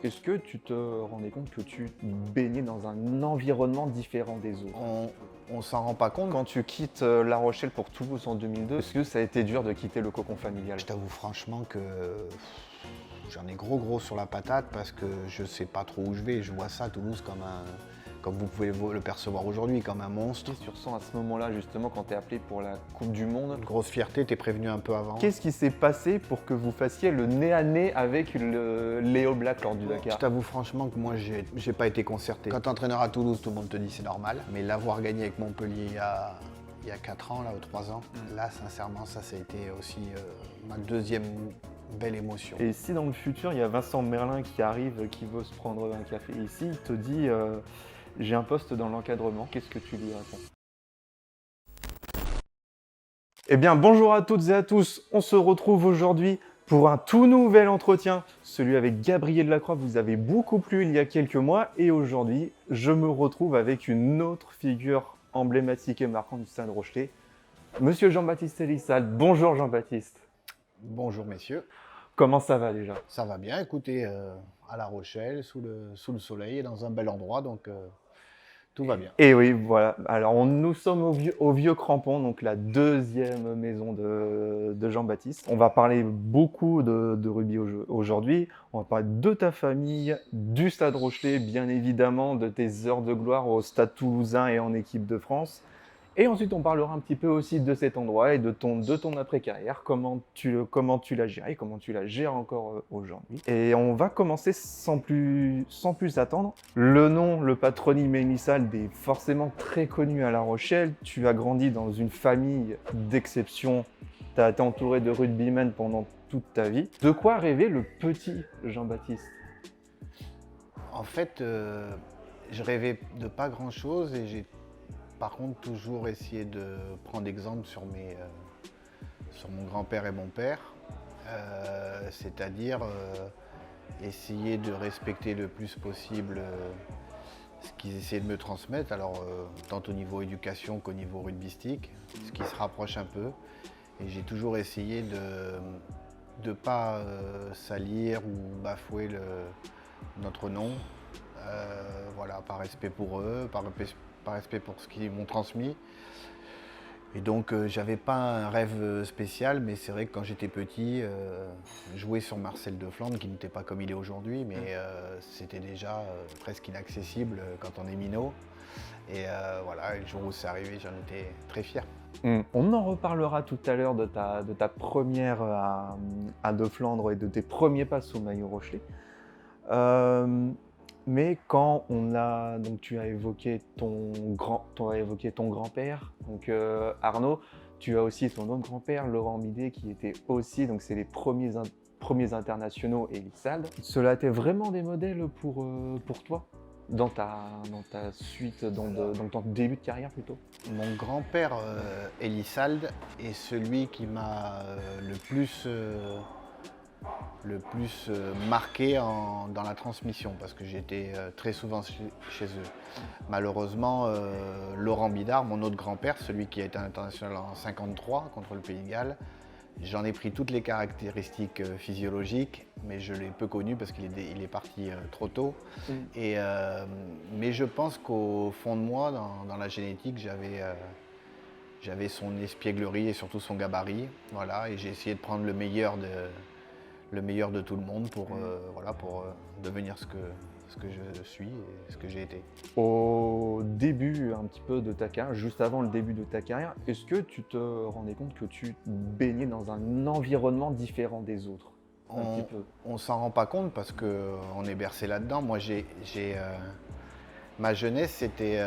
Est-ce que tu te rendais compte que tu baignais dans un environnement différent des autres? On s'en rend pas compte. Quand tu quittes La Rochelle pour Toulouse en 2002, est-ce que ça a été dur de quitter le cocon familial? Je t'avoue franchement que j'en ai gros sur la patate parce que je sais pas trop où je vais. Je vois ça, Toulouse, comme vous pouvez le percevoir aujourd'hui, comme un monstre. Qu'est-ce que tu ressens à ce moment-là, justement, quand tu es appelé pour la Coupe du Monde? Une grosse fierté, t'es prévenu un peu avant. Qu'est-ce qui s'est passé pour que vous fassiez le nez à nez avec le Léo Black lors du Je Dakar? t'avoue franchement que moi, j'ai pas été concerté. Quand t'es entraîneur à Toulouse, tout le monde te dit c'est normal. Mais l'avoir gagné avec Montpellier il y a 4 ans, là, ou 3 ans, là, sincèrement, ça a été aussi ma deuxième belle émotion. Et si dans le futur, il y a Vincent Merlin qui arrive, qui veut se prendre un café ici, il te dit j'ai un poste dans l'encadrement, qu'est-ce que tu lui réponds? Eh bien, bonjour à toutes et à tous, on se retrouve aujourd'hui pour un tout nouvel entretien, celui avec Gabriel Lacroix. Vous avez beaucoup plu il y a quelques mois et aujourd'hui, je me retrouve avec une autre figure emblématique et marquante du Stade Rochelais, Monsieur Jean-Baptiste Elissal. Bonjour Jean-Baptiste. Bonjour messieurs, Comment ça va déjà? ça va bien, écoutez, à La Rochelle, sous le soleil et dans un bel endroit, donc tout va bien. Et oui, voilà. Alors, nous sommes au Vieux Crampon, donc la deuxième maison de Jean-Baptiste. On va parler beaucoup de rugby aujourd'hui. On va parler de ta famille, du Stade Rochelais, bien évidemment, de tes heures de gloire au Stade Toulousain et en équipe de France. Et ensuite, on parlera un petit peu aussi de cet endroit et de ton après-carrière, comment tu l'as géré, comment tu la gères encore aujourd'hui. Et on va commencer sans plus attendre. Le nom, le patronyme Elissal est forcément très connu à La Rochelle. Tu as grandi dans une famille d'exception. Tu as été entouré de rugbymen pendant toute ta vie. De quoi rêvait le petit Jean-Baptiste? En fait, je rêvais de pas grand-chose et j'ai par contre toujours essayé de prendre exemple sur mon grand-père et mon père, c'est-à-dire essayer de respecter le plus possible ce qu'ils essayaient de me transmettre, alors tant au niveau éducation qu'au niveau rugbystique, ce qui se rapproche un peu. Et j'ai toujours essayé de ne pas salir ou bafouer notre nom, voilà, par respect pour eux, par respect pour ce qu'ils m'ont transmis. Et donc j'avais pas un rêve spécial, mais c'est vrai que quand j'étais petit, jouer sur Marcel de Flandre, qui n'était pas comme il est aujourd'hui, mais c'était déjà presque inaccessible quand on est minot. Et voilà, et le jour où c'est arrivé, j'en étais très fier. On en reparlera tout à l'heure de ta première à De Flandre et de tes premiers pas sous maillot Rochelais. Mais quand donc tu as évoqué ton grand-père, donc Arnaud, tu as aussi ton autre grand-père, Laurent Midet, qui était aussi, donc c'est les premiers internationaux Elissal. Cela a été vraiment des modèles pour toi dans ta suite, dans ton début de carrière plutôt? Mon grand-père Elisald est celui qui m'a le plus marqué dans la transmission parce que j'étais très souvent chez eux. Malheureusement, Laurent Bidard, mon autre grand-père, celui qui a été international en 53 contre le Pays de Galles, j'en ai pris toutes les caractéristiques physiologiques, mais je l'ai peu connu parce qu'il est parti trop tôt. Mais je pense qu'au fond de moi, dans la génétique, j'avais son espièglerie et surtout son gabarit. Voilà, et j'ai essayé de prendre le meilleur de tout le monde pour devenir ce que je suis et ce que j'ai été. Au début un petit peu de ta carrière, juste avant le début de ta carrière, est-ce que tu te rendais compte que tu baignais dans un environnement différent des autres? On s'en rend pas compte parce qu'on est bercé là-dedans. Moi, ma jeunesse, c'était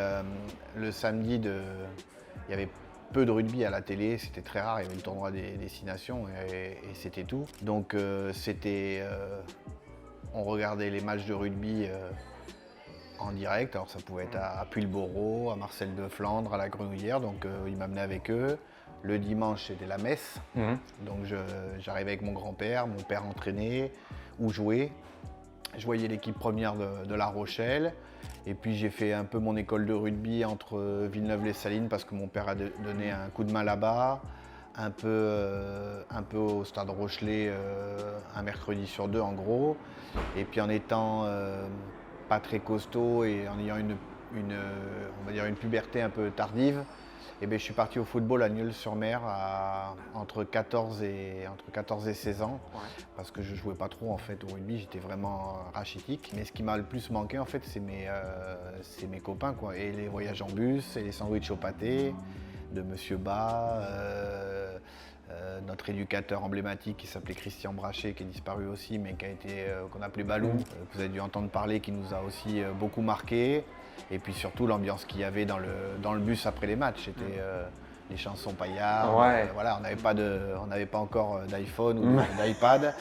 le samedi il y avait peu de rugby à la télé, c'était très rare, il y avait le tournoi des Nations et c'était tout. Donc on regardait les matchs de rugby en direct, alors ça pouvait être à Puyllboro, à Marcel de Flandre, à la Grenouillère, donc ils m'amenaient avec eux. Le dimanche, c'était la messe, donc j'arrivais avec mon grand-père, mon père entraînait ou jouait. Je voyais l'équipe première de La Rochelle. Et puis j'ai fait un peu mon école de rugby entre Villeneuve-les-Salines parce que mon père a donné un coup de main là-bas. un peu au Stade Rochelet, un mercredi sur deux en gros. Et puis en étant pas très costaud et en ayant on va dire une puberté un peu tardive, et bien, je suis parti au football à Nieul-sur-Mer entre 14 et 16 ans, parce que je ne jouais pas trop en fait au rugby, j'étais vraiment rachitique. Mais ce qui m'a le plus manqué en fait, c'est mes copains quoi, et les voyages en bus, et les sandwichs au pâté de Monsieur Bas, notre éducateur emblématique qui s'appelait Christian Brachet, qui est disparu aussi, mais qu'on appelait Balou, que vous avez dû entendre parler, qui nous a aussi beaucoup marqué. Et puis surtout l'ambiance qu'il y avait dans le bus après les matchs, c'était les chansons paillardes. Voilà, on n'avait pas encore d'iPhone ou d'iPad,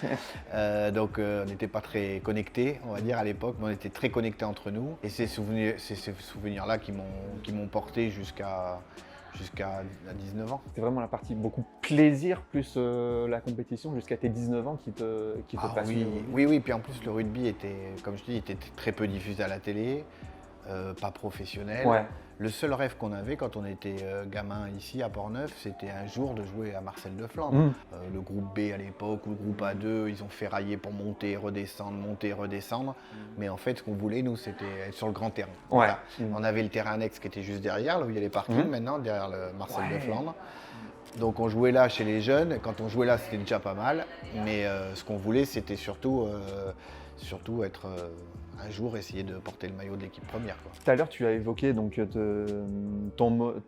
donc on n'était pas très connectés, on va dire à l'époque, mais on était très connectés entre nous. Et c'est ces souvenirs-là qui m'ont porté jusqu'à 19 ans. C'est vraiment la partie beaucoup plaisir plus la compétition jusqu'à tes 19 ans qui te passionne. Oui, puis en plus le rugby était, comme je dis, était très peu diffusé à la télé. Pas professionnel. Ouais. Le seul rêve qu'on avait quand on était gamin ici à Portneuf, c'était un jour de jouer à Marcel de Flandre. Le groupe B à l'époque ou le groupe A2, ils ont ferraillé pour monter et redescendre. Mais en fait, ce qu'on voulait, nous, c'était être sur le grand terrain. Ouais. Voilà. On avait le terrain annexe qui était juste derrière, là où il y a les parkings maintenant, derrière le Marcel de Flandre. Donc on jouait là chez les jeunes. Quand on jouait là, c'était déjà pas mal. Mais ce qu'on voulait, c'était surtout être un jour essayer de porter le maillot de l'équipe première, quoi. Tout à l'heure, tu as évoqué donc,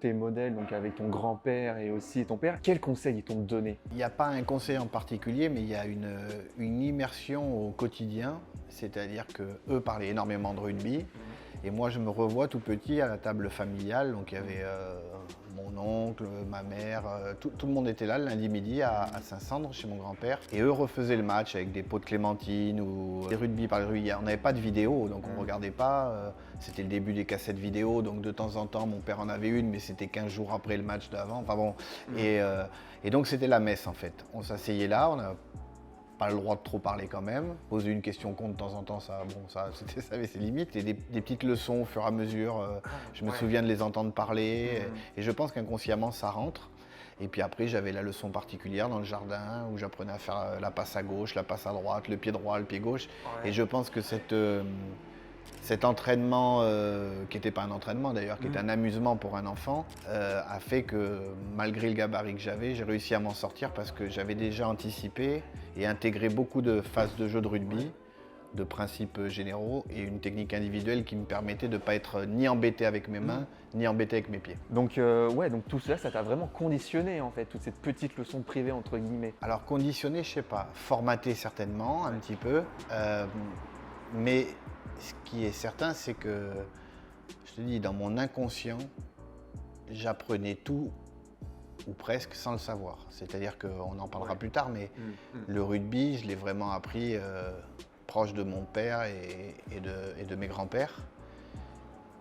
tes modèles donc, avec ton grand-père et aussi ton père. Quels conseils ils t'ont donné? Il n'y a pas un conseil en particulier, mais il y a une immersion au quotidien. C'est-à-dire qu'eux parlaient énormément de rugby. Et moi, je me revois tout petit à la table familiale. Donc il y avait mon oncle, ma mère, tout le monde était là le lundi midi à Saint-Sandre chez mon grand-père. Et eux refaisaient le match avec des pots de clémentine ou des rugby par le rugby. On n'avait pas de vidéo, donc on ne regardait pas. C'était le début des cassettes vidéo, donc de temps en temps, mon père en avait une, mais c'était 15 jours après le match d'avant. Enfin bon. Et donc c'était la messe en fait. On s'asseyait là, on n'a pas le droit de trop parler quand même. Poser une question con de temps en temps, ça avait ses limites. Et des petites leçons au fur et à mesure. Je me souviens de les entendre parler. Et je pense qu'inconsciemment, ça rentre. Et puis après, j'avais la leçon particulière dans le jardin où j'apprenais à faire la passe à gauche, la passe à droite, le pied droit, le pied gauche. Et je pense que cet entraînement, qui n'était pas un entraînement d'ailleurs, qui était un amusement pour un enfant, a fait que malgré le gabarit que j'avais, j'ai réussi à m'en sortir parce que j'avais déjà anticipé et intégré beaucoup de phases de jeu de rugby, de principes généraux et une technique individuelle qui me permettait de ne pas être ni embêté avec mes mains, ni embêté avec mes pieds. Donc, donc tout cela, ça t'a vraiment conditionné en fait, toute cette petite leçon privée entre guillemets. Alors conditionné, je sais pas, formaté certainement un petit peu, mais ce qui est certain, c'est que, je te dis, dans mon inconscient, j'apprenais tout ou presque sans le savoir. C'est-à-dire qu'on en parlera plus tard, mais le rugby, je l'ai vraiment appris proche de mon père et de mes grands-pères.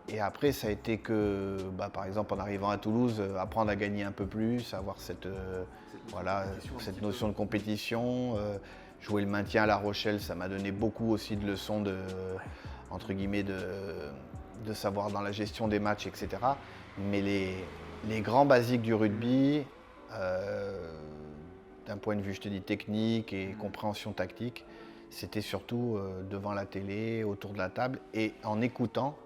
Et après, ça a été que, par exemple, en arrivant à Toulouse, apprendre à gagner un peu plus, avoir cette notion de compétition. Jouer le maintien à La Rochelle, ça m'a donné beaucoup aussi de leçons entre guillemets, de savoir dans la gestion des matchs, etc. Mais les grands basiques du rugby, d'un point de vue, je te dis, technique et compréhension tactique, c'était surtout devant la télé, autour de la table et en écoutant,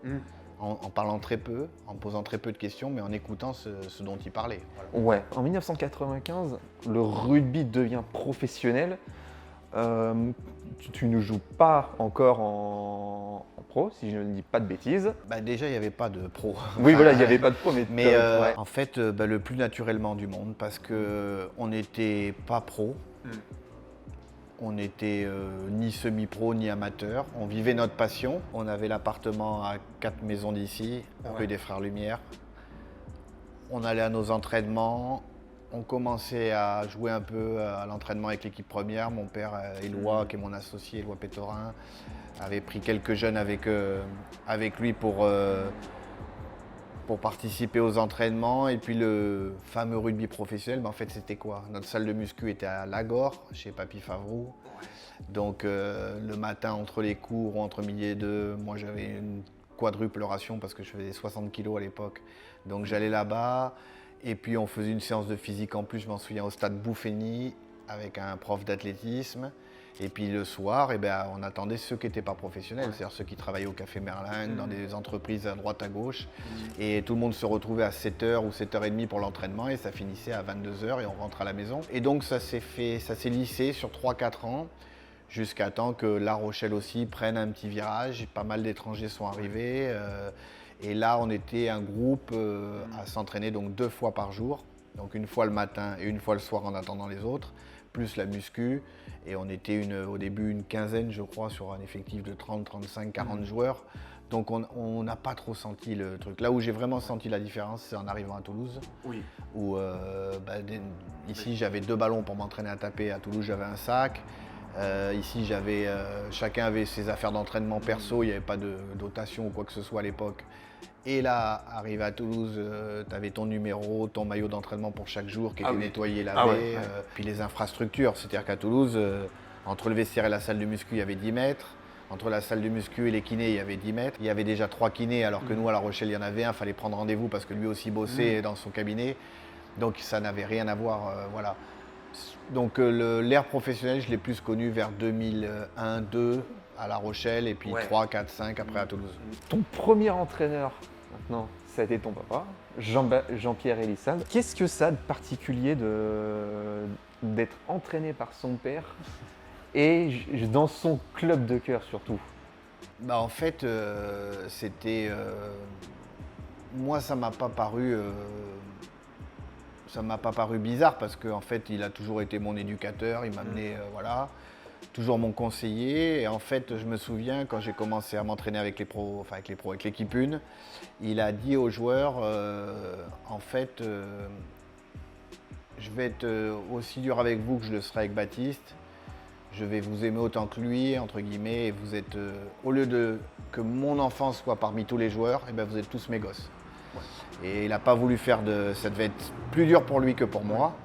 en parlant très peu, en posant très peu de questions, mais en écoutant ce dont ils parlaient. Voilà. Ouais. En 1995, le rugby devient professionnel. Tu ne joues pas encore en pro, si je ne dis pas de bêtises. Déjà, il n'y avait pas de pro. Oui, voilà, il n'y avait pas de pro, mais en fait, le plus naturellement du monde, parce qu'on n'était pas pro, on n'était ni semi-pro ni amateur. On vivait notre passion. On avait l'appartement à 4 maisons d'ici, rue des Frères Lumière. On allait à nos entraînements. On commençait à jouer un peu à l'entraînement avec l'équipe première. Mon père, Éloi, qui est mon associé, Éloi Pétorin, avait pris quelques jeunes avec lui pour participer aux entraînements. Et puis le fameux rugby professionnel, en fait, c'était quoi? Notre salle de muscu était à Lagore, chez Papy Favreau. Donc le matin, entre les cours ou entre midi et deux, moi j'avais une quadruple ration parce que je faisais 60 kilos à l'époque. Donc j'allais là-bas. Et puis on faisait une séance de physique en plus, je m'en souviens, au stade Bouffény avec un prof d'athlétisme. Et puis le soir, eh ben, on attendait ceux qui n'étaient pas professionnels, c'est-à-dire ceux qui travaillaient au Café Merlin, dans des entreprises à droite à gauche. Et tout le monde se retrouvait à 7h ou 7h30 pour l'entraînement et ça finissait à 22h et on rentre à la maison. Et donc ça s'est lissé sur 3-4 ans jusqu'à temps que La Rochelle aussi prenne un petit virage. Pas mal d'étrangers sont arrivés. Et là, on était un groupe à s'entraîner donc 2 fois par jour. Donc une fois le matin et une fois le soir en attendant les autres, plus la muscu. Et on était au début une quinzaine, je crois, sur un effectif de 30, 35, 40 joueurs. Donc on n'a pas trop senti le truc. Là où j'ai vraiment senti la différence, c'est en arrivant à Toulouse. Oui. Où ici, j'avais 2 ballons pour m'entraîner à taper. À Toulouse, j'avais un sac. Ici, chacun avait ses affaires d'entraînement perso. Il n'y avait pas de dotation ou quoi que ce soit à l'époque. Et là, arrivé à Toulouse, tu avais ton numéro, ton maillot d'entraînement pour chaque jour qui était nettoyé, lavé. Puis les infrastructures, c'est-à-dire qu'à Toulouse, entre le vestiaire et la salle de muscu, il y avait 10 mètres. Entre la salle de muscu et les kinés, il y avait 10 mètres. Il y avait déjà 3 kinés, alors que nous, à La Rochelle, il y en avait un. Il fallait prendre rendez-vous parce que lui aussi bossait dans son cabinet. Donc ça n'avait rien à voir. Voilà. Donc l'ère professionnelle, je l'ai plus connue vers 2001-2 à La Rochelle et puis 3, 4, 5 après à Toulouse. Ton premier entraîneur, maintenant, ça a été ton papa, Jean-Pierre Elissade. Qu'est-ce que ça a de particulier d'être entraîné par son père et dans son club de cœur surtout? Bah en fait, moi, ça m'a pas paru bizarre parce qu'en fait, il a toujours été mon éducateur, il m'a amené, voilà, toujours mon conseiller. Et en fait, je me souviens quand j'ai commencé à m'entraîner avec les pros, avec l'équipe 1, il a dit aux joueurs, en fait, je vais être aussi dur avec vous que je le serai avec Baptiste. Je vais vous aimer autant que lui, entre guillemets, et vous êtes, au lieu de que mon enfant soit parmi tous les joueurs, et ben vous êtes tous mes gosses. Et il n'a pas voulu faire ça devait être plus dur pour lui que pour moi,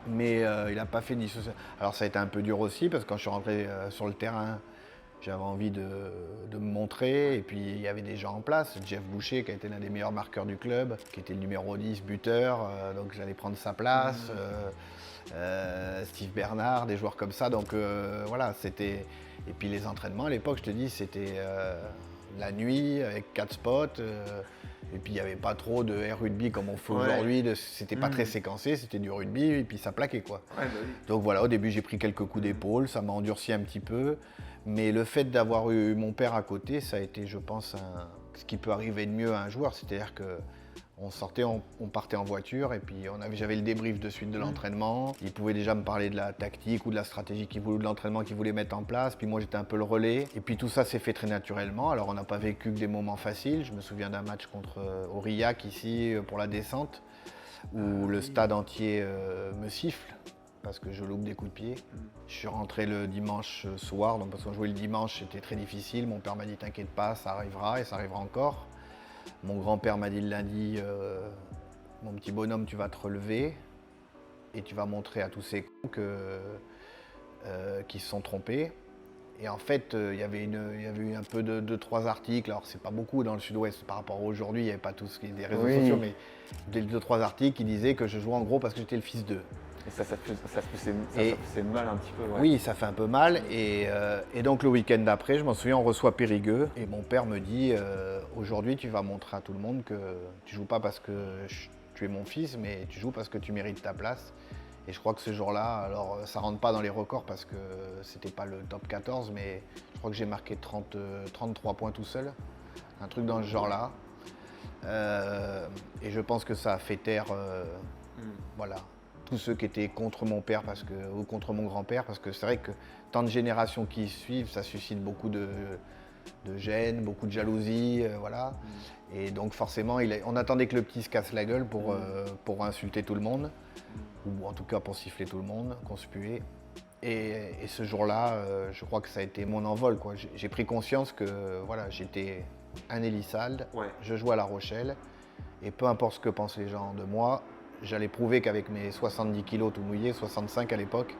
mais il n'a pas fait ni ce. Alors ça a été un peu dur aussi, parce que quand je suis rentré sur le terrain, j'avais envie de me montrer, et puis il y avait des gens en place. Jeff Boucher, qui a été l'un des meilleurs marqueurs du club, qui était le numéro 10, buteur, donc j'allais prendre sa place. Steve Bernard, des joueurs comme ça, donc voilà, c'était. Et puis les entraînements à l'époque, je te dis, c'était la nuit avec 4 spots, et puis il n'y avait pas trop de air rugby comme on fait aujourd'hui, c'était pas très séquencé, c'était du rugby, et puis ça plaquait quoi. Donc voilà, au début j'ai pris quelques coups d'épaule, ça m'a endurci un petit peu, mais le fait d'avoir eu mon père à côté, ça a été, je pense, ce qui peut arriver de mieux à un joueur, c'est-à-dire que on partait en voiture et puis j'avais le débrief de suite de l'entraînement. Il pouvait déjà me parler de la tactique ou de la stratégie de l'entraînement qu'il voulait mettre en place. Puis moi, j'étais un peu le relais. Et puis tout ça s'est fait très naturellement. Alors on n'a pas vécu que des moments faciles. Je me souviens d'un match contre Aurillac ici pour la descente où le stade entier me siffle parce que je loupe des coups de pied. Je suis rentré le dimanche soir, donc parce qu'on jouait le dimanche, c'était très difficile. Mon père m'a dit t'inquiète pas, ça arrivera et ça arrivera encore. Mon grand-père m'a dit le lundi, mon petit bonhomme, tu vas te relever et tu vas montrer à tous ces cons qui se sont trompés. Et en fait, il y avait eu un peu de 2-3 articles. Alors, c'est pas beaucoup dans le sud-ouest par rapport à aujourd'hui, il n'y avait pas tout ce qui est des réseaux sociaux, mais des 2-3 articles qui disaient que je jouais en gros parce que j'étais le fils d'eux. Et ça fait mal un petit peu. Ouais. Oui, ça fait un peu mal. Et donc le week-end d'après, je m'en souviens, on reçoit Périgueux. Et mon père me dit, aujourd'hui tu vas montrer à tout le monde que tu joues pas parce que tu es mon fils, mais tu joues parce que tu mérites ta place. Et je crois que ce jour-là, alors ça rentre pas dans les records parce que c'était pas le top 14, mais je crois que j'ai marqué 33 points tout seul. Un truc dans ce genre-là. Et je pense que ça a fait taire, voilà, tous ceux qui étaient contre mon père ou contre mon grand-père, parce que c'est vrai que tant de générations qui suivent, ça suscite beaucoup de gêne, beaucoup de jalousie, voilà. Et donc forcément, on attendait que le petit se casse la gueule pour insulter tout le monde, ou en tout cas pour siffler tout le monde, conspuer. Et ce jour-là, je crois que ça a été mon envol, quoi. J'ai pris conscience que voilà, j'étais un Elissade, je jouais à La Rochelle, et peu importe ce que pensent les gens de moi, j'allais prouver qu'avec mes 70 kilos tout mouillé, 65 à l'époque,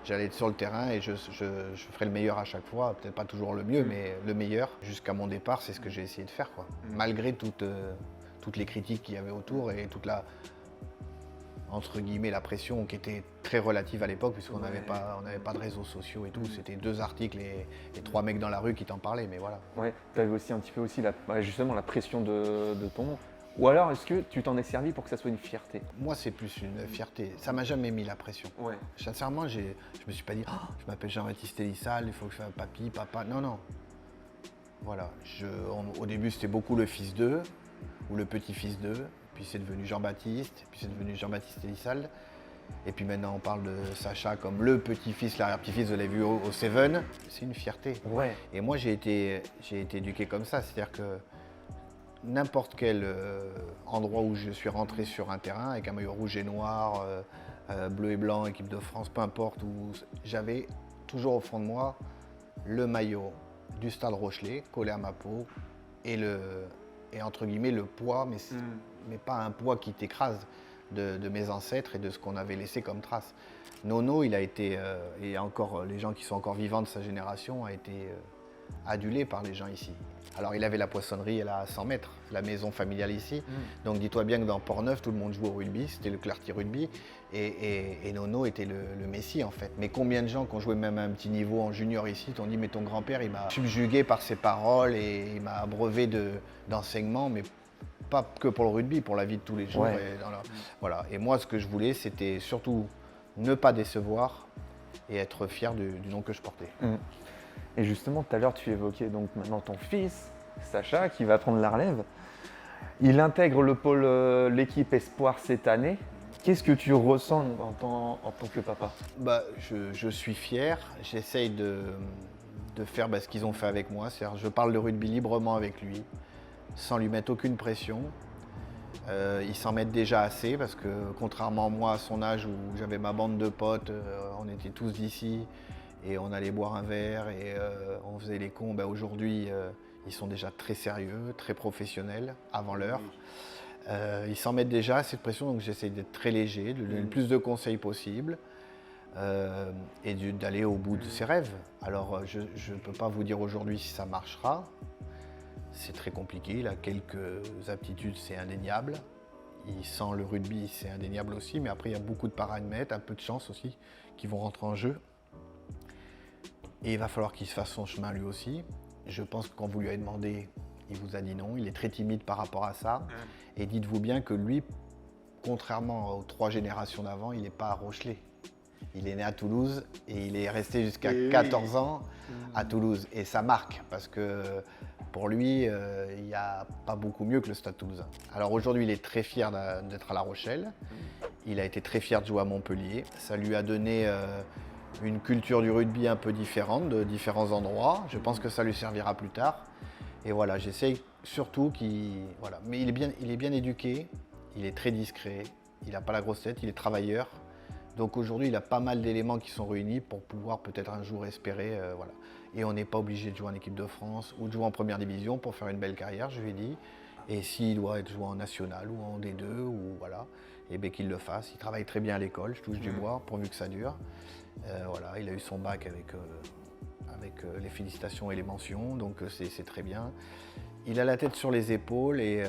j'allais être sur le terrain et je ferais le meilleur à chaque fois. Peut-être pas toujours le mieux, mais le meilleur. Jusqu'à mon départ, c'est ce que j'ai essayé de faire, quoi. Malgré toutes les critiques qu'il y avait autour et toute la entre guillemets, la pression qui était très relative à l'époque, puisqu'on n'avait pas de réseaux sociaux et tout. C'était 2 articles et 3 mecs dans la rue qui t'en parlaient, mais voilà. Ouais, tu avais aussi un petit peu aussi justement la pression de ton nom. Ou alors, est-ce que tu t'en es servi pour que ça soit une fierté? Moi, c'est plus une fierté. Ça m'a jamais mis la pression. Ouais. Sincèrement, je me suis pas dit, oh, je m'appelle Jean-Baptiste Elissal, il faut que je fasse papy, papa. Non, non. Voilà. Au début, c'était beaucoup le fils d'eux ou le petit-fils d'eux. Puis c'est devenu Jean-Baptiste, puis c'est devenu Jean-Baptiste Elissal. Et puis maintenant, on parle de Sacha comme le petit-fils, l'arrière-petit-fils, vous l'avez vu au Seven. C'est une fierté. Ouais. Et moi, j'ai été éduqué comme ça. C'est-à-dire que n'importe quel endroit où je suis rentré sur un terrain, avec un maillot rouge et noir, bleu et blanc, équipe de France, peu importe, où j'avais toujours au fond de moi le maillot du Stade Rochelet collé à ma peau et entre guillemets le poids, mais pas un poids qui t'écrase, de mes ancêtres et de ce qu'on avait laissé comme trace. Nono, il a été, et encore les gens qui sont encore vivants de sa génération, a été adulé par les gens ici. Alors il avait la poissonnerie, elle a 100 mètres, la maison familiale ici. Donc dis-toi bien que dans Port-Neuf, tout le monde jouait au rugby, c'était le Clarty Rugby. Et Nono était le messie en fait. Mais combien de gens qui ont joué même à un petit niveau en junior ici t'ont dit mais ton grand-père il m'a subjugué par ses paroles et il m'a abreuvé d'enseignements, mais pas que pour le rugby, pour la vie de tous les jours. Ouais. Voilà. Et moi ce que je voulais c'était surtout ne pas décevoir et être fier du nom que je portais. Et justement, tout à l'heure, tu évoquais donc maintenant ton fils, Sacha, qui va prendre la relève. Il intègre le pôle, l'équipe Espoir cette année. Qu'est-ce que tu ressens en tant que papa? Je suis fier. J'essaye de faire ce qu'ils ont fait avec moi. C'est-à-dire, je parle de rugby librement avec lui, sans lui mettre aucune pression. Ils s'en mettent déjà assez parce que contrairement à moi à son âge où j'avais ma bande de potes, on était tous d'ici et on allait boire un verre et on faisait les cons. Aujourd'hui, ils sont déjà très sérieux, très professionnels avant l'heure. Ils s'en mettent déjà assez de pression, donc j'essaie d'être très léger, de donner le plus de conseils possible et d'aller au bout de ses rêves. Alors je ne peux pas vous dire aujourd'hui si ça marchera. C'est très compliqué, il a quelques aptitudes, c'est indéniable. Il sent le rugby, c'est indéniable aussi, mais après il y a beaucoup de paramètres, un peu de chance aussi, qui vont rentrer en jeu. Et il va falloir qu'il se fasse son chemin lui aussi. Je pense que quand vous lui avez demandé, il vous a dit non, il est très timide par rapport à ça. Et dites-vous bien que lui, contrairement aux 3 générations d'avant, il n'est pas à Rochelet. Il est né à Toulouse et il est resté jusqu'à 14 ans à Toulouse. Et ça marque parce que pour lui, il n'y a pas beaucoup mieux que le Stade Toulousain. Alors aujourd'hui, il est très fier d'être à La Rochelle. Il a été très fier de jouer à Montpellier. Ça lui a donné une culture du rugby un peu différente, de différents endroits. Je pense que ça lui servira plus tard. Et voilà, j'essaye surtout qu'il... Voilà. Mais il est bien éduqué, il est très discret, il n'a pas la grosse tête, il est travailleur. Donc aujourd'hui, il a pas mal d'éléments qui sont réunis pour pouvoir peut-être un jour espérer. Voilà. Et on n'est pas obligé de jouer en équipe de France ou de jouer en première division pour faire une belle carrière, je lui ai dit. Et s'il doit être joué en national ou en D2, ou voilà, et bien qu'il le fasse. Il travaille très bien à l'école, je touche du bois, pourvu que ça dure. Voilà, il a eu son bac avec les félicitations et les mentions, donc c'est très bien. Il a la tête sur les épaules et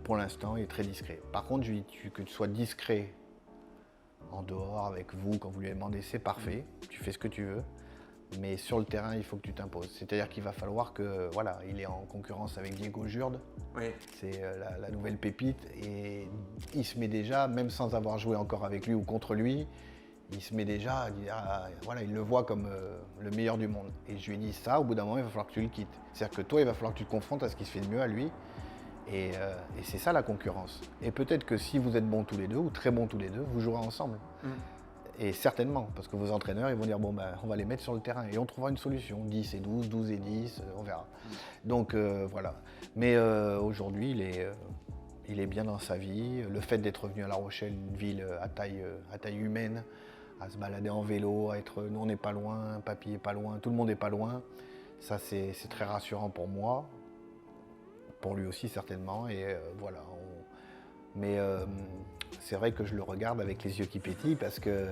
pour l'instant, il est très discret. Par contre, je lui dis que tu sois discret en dehors avec vous, quand vous lui demandez, c'est parfait, tu fais ce que tu veux. Mais sur le terrain, il faut que tu t'imposes. C'est-à-dire qu'il va falloir que, voilà, il est en concurrence avec Diego Jurde. Oui. C'est la nouvelle pépite. Et il se met déjà, même sans avoir joué encore avec lui ou contre lui, il se met déjà, voilà, il le voit comme le meilleur du monde. Et je lui ai dit ça, au bout d'un moment, il va falloir que tu le quittes. C'est-à-dire que toi, il va falloir que tu te confrontes à ce qui se fait de mieux à lui. Et c'est ça la concurrence. Et peut-être que si vous êtes bons tous les deux, ou très bons tous les deux, vous jouerez ensemble. Et certainement, parce que vos entraîneurs, ils vont dire, bon, on va les mettre sur le terrain et on trouvera une solution. 10 et 12, 12 et 10, on verra. Donc voilà. Mais aujourd'hui, il est bien dans sa vie. Le fait d'être venu à La Rochelle, une ville à taille humaine, à se balader en vélo, à être, nous on n'est pas loin, papy n'est pas loin, tout le monde n'est pas loin. Ça, c'est très rassurant pour moi, pour lui aussi certainement. Et voilà. Mais c'est vrai que je le regarde avec les yeux qui pétillent parce que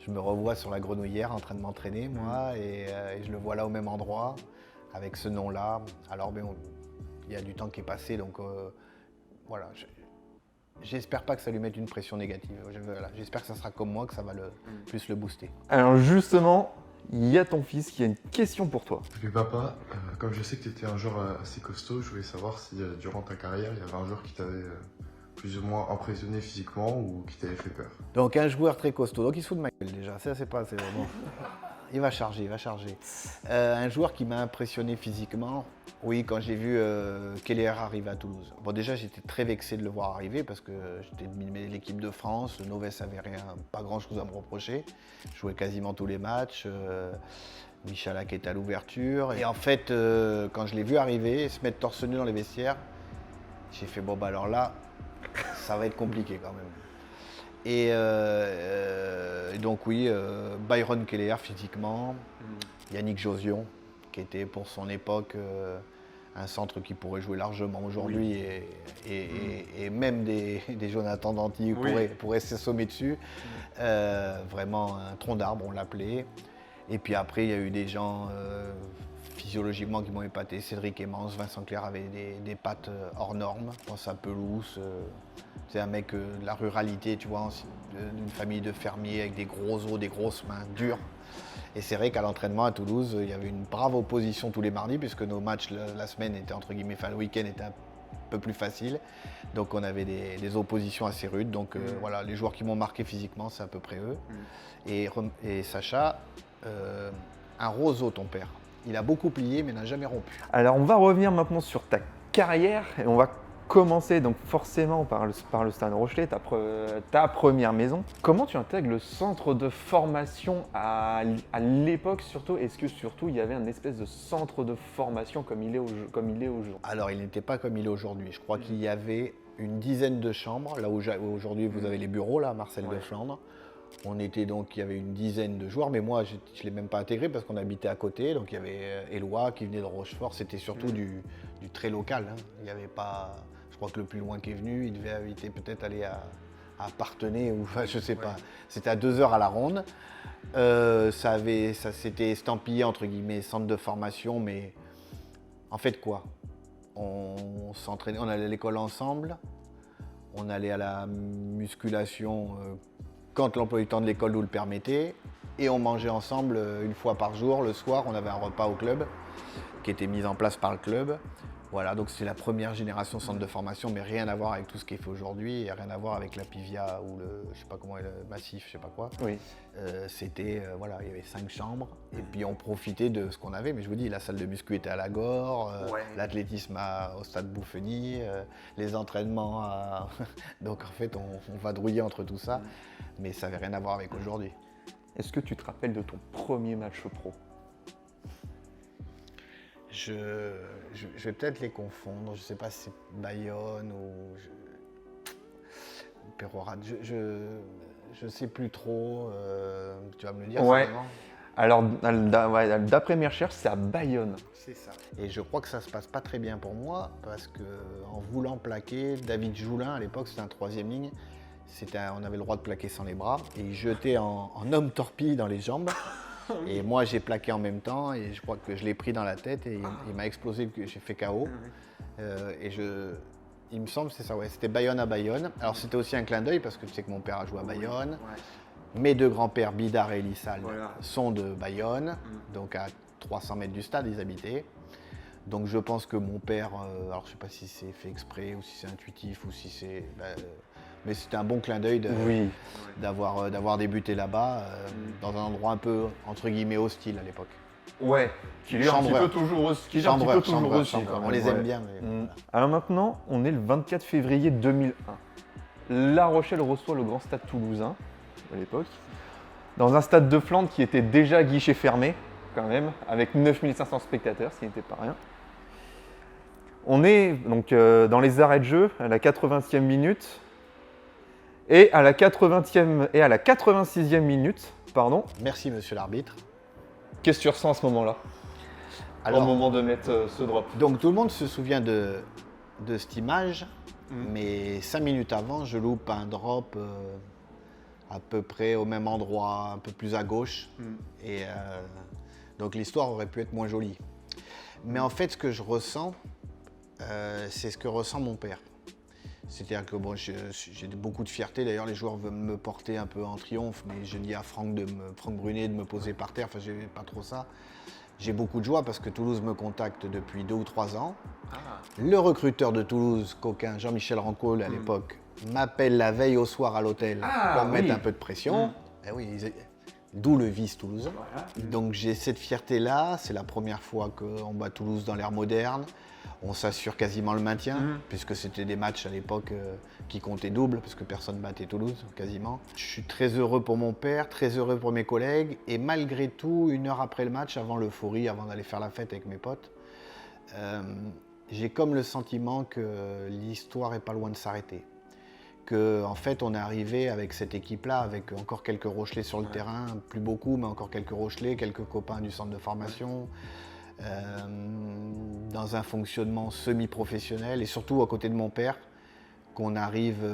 je me revois sur la Grenouillère en train de m'entraîner, moi, et je le vois là au même endroit, avec ce nom-là. Alors, il y a du temps qui est passé, donc voilà. j'espère pas que ça lui mette une pression négative. Voilà, j'espère que ça sera comme moi, que ça va plus le booster. Alors justement, il y a ton fils qui a une question pour toi. Mais papa, comme je sais que tu étais un joueur assez costaud, je voulais savoir si durant ta carrière, il y avait un joueur qui t'avait plus ou moins impressionné physiquement ou qui t'avait fait peur. Donc un joueur très costaud, donc il se fout de ma gueule déjà, ça c'est pas... Bon. Il va charger. Un joueur qui m'a impressionné physiquement, oui, quand j'ai vu Keller arriver à Toulouse. Bon, déjà, j'étais très vexé de le voir arriver parce que j'étais de l'équipe de France. Novès avait pas grand-chose à me reprocher. Je jouais quasiment tous les matchs. Michalak était à l'ouverture. Et en fait, quand je l'ai vu arriver, se mettre torse nu dans les vestiaires, j'ai fait bon, bah alors là, ça va être compliqué quand même. Et donc oui, Byron Keller physiquement, Yannick Josion, qui était pour son époque un centre qui pourrait jouer largement aujourd'hui, et même des Jonathan Danty pourraient s'assommer dessus. Vraiment un tronc d'arbre, on l'appelait. Et puis après, il y a eu des gens physiologiquement qui m'ont épaté. Cédric Emmans, Vincent Clerc avait des pattes hors normes. Je pense à Pelouse. C'est un mec de la ruralité, tu vois, d'une famille de fermiers avec des gros os, des grosses mains dures. Et c'est vrai qu'à l'entraînement à Toulouse, il y avait une brave opposition tous les mardis, puisque nos matchs la semaine étaient entre guillemets, enfin le week-end était un peu plus facile. Donc on avait des oppositions assez rudes. Donc voilà, les joueurs qui m'ont marqué physiquement, c'est à peu près eux. Et Sacha, un roseau ton père. Il a beaucoup plié mais n'a jamais rompu. Alors on va revenir maintenant sur ta carrière et on va commencer donc forcément par le Stade Rochelet, ta première maison. Comment tu intègres le centre de formation à l'époque surtout? Est-ce que surtout il y avait un espèce de centre de formation comme il est aujourd'hui? Alors il n'était pas comme il est aujourd'hui. Je crois qu'il y avait une dizaine de chambres, là où aujourd'hui vous avez les bureaux, là, Marcel de Flandre. Il y avait une dizaine de joueurs, mais moi je ne l'ai même pas intégré parce qu'on habitait à côté. Donc il y avait Éloi qui venait de Rochefort, c'était surtout du très local. Hein. Il y avait pas, je crois que le plus loin qui est venu, il devait éviter peut-être aller à Parthenay ou enfin, je sais pas. C'était à 2 heures à la ronde. Ça s'était estampillé entre guillemets centre de formation, mais en fait quoi? On s'entraînait, on allait à l'école ensemble, on allait à la musculation quand l'emploi du temps de l'école nous le permettait, et on mangeait ensemble une fois par jour. Le soir, on avait un repas au club qui était mis en place par le club. Voilà, donc c'est la première génération centre de formation, mais rien à voir avec tout ce qui est fait aujourd'hui, et rien à voir avec la Pivia ou je sais pas comment, le Massif, je sais pas quoi. Oui. C'était, voilà, il y avait 5 chambres, et puis on profitait de ce qu'on avait. Mais je vous dis, la salle de muscu était à la Gore, l'athlétisme au stade Bouffeny, les entraînements à... Donc en fait, on vadrouillait entre tout ça, mais ça n'avait rien à voir avec aujourd'hui. Est-ce que tu te rappelles de ton premier match pro? Je vais peut-être les confondre, je ne sais pas si c'est Bayonne ou Perorat, je ne sais plus trop, tu vas me le dire certainement. Alors d'après mes recherches, c'est à Bayonne. C'est ça. Et je crois que ça ne se passe pas très bien pour moi parce qu'en voulant plaquer, David Joulin, à l'époque c'était un 3e ligne, on avait le droit de plaquer sans les bras, et il jetait en homme torpille dans les jambes. Et moi j'ai plaqué en même temps et je crois que je l'ai pris dans la tête et il m'a explosé, j'ai fait KO. Il me semble, c'est ça, ouais, c'était Bayonne à Bayonne. Alors c'était aussi un clin d'œil parce que tu sais que mon père a joué à Bayonne. Mes 2 grands-pères, Bidar et Elissal, sont de Bayonne, donc à 300 mètres du stade, ils habitaient. Donc je pense que mon père, alors je sais pas si c'est fait exprès ou si c'est intuitif ou si c'est... mais c'était un bon clin d'œil d'avoir débuté là-bas, dans un endroit un peu, entre guillemets, hostile à l'époque. Ouais, qui est un petit peu toujours aussi. On les aime bien. Mais voilà. Alors maintenant, on est le 24 février 2001. La Rochelle reçoit le Grand Stade Toulousain, à l'époque, dans un stade de Flandre qui était déjà guichet fermé, quand même, avec 9500 spectateurs, ce qui n'était pas rien. On est donc dans les arrêts de jeu, à la 80e minute. Et à la 86e minute, pardon. Merci monsieur l'arbitre. Qu'est-ce que tu ressens à ce moment-là? Au moment de mettre ce drop. Donc tout le monde se souvient de cette image, mais 5 minutes avant, je loupe un drop à peu près au même endroit, un peu plus à gauche. Et donc l'histoire aurait pu être moins jolie. Mais en fait, ce que je ressens, c'est ce que ressent mon père. C'est-à-dire que bon, j'ai beaucoup de fierté. D'ailleurs, les joueurs veulent me porter un peu en triomphe, mais je dis à Franck Brunet de me poser par terre. Enfin, j'ai pas trop ça. J'ai beaucoup de joie parce que Toulouse me contacte depuis 2 ou 3 ans. Le recruteur de Toulouse, coquin, Jean-Michel Rancoul à l'époque, m'appelle la veille au soir à l'hôtel pour me mettre un peu de pression. Eh oui, d'où le vice toulousain. Voilà. Donc j'ai cette fierté-là. C'est la première fois qu'on bat Toulouse dans l'ère moderne. On s'assure quasiment le maintien, puisque c'était des matchs à l'époque qui comptaient double, parce que personne ne battait Toulouse, quasiment. Je suis très heureux pour mon père, très heureux pour mes collègues, et malgré tout, 1 heure après le match, avant l'euphorie, avant d'aller faire la fête avec mes potes, j'ai comme le sentiment que l'histoire n'est pas loin de s'arrêter. En fait, on est arrivé avec cette équipe-là, avec encore quelques Rochelais sur le terrain, plus beaucoup, mais encore quelques Rochelais, quelques copains du centre de formation. Dans un fonctionnement semi-professionnel et surtout à côté de mon père, qu'on arrive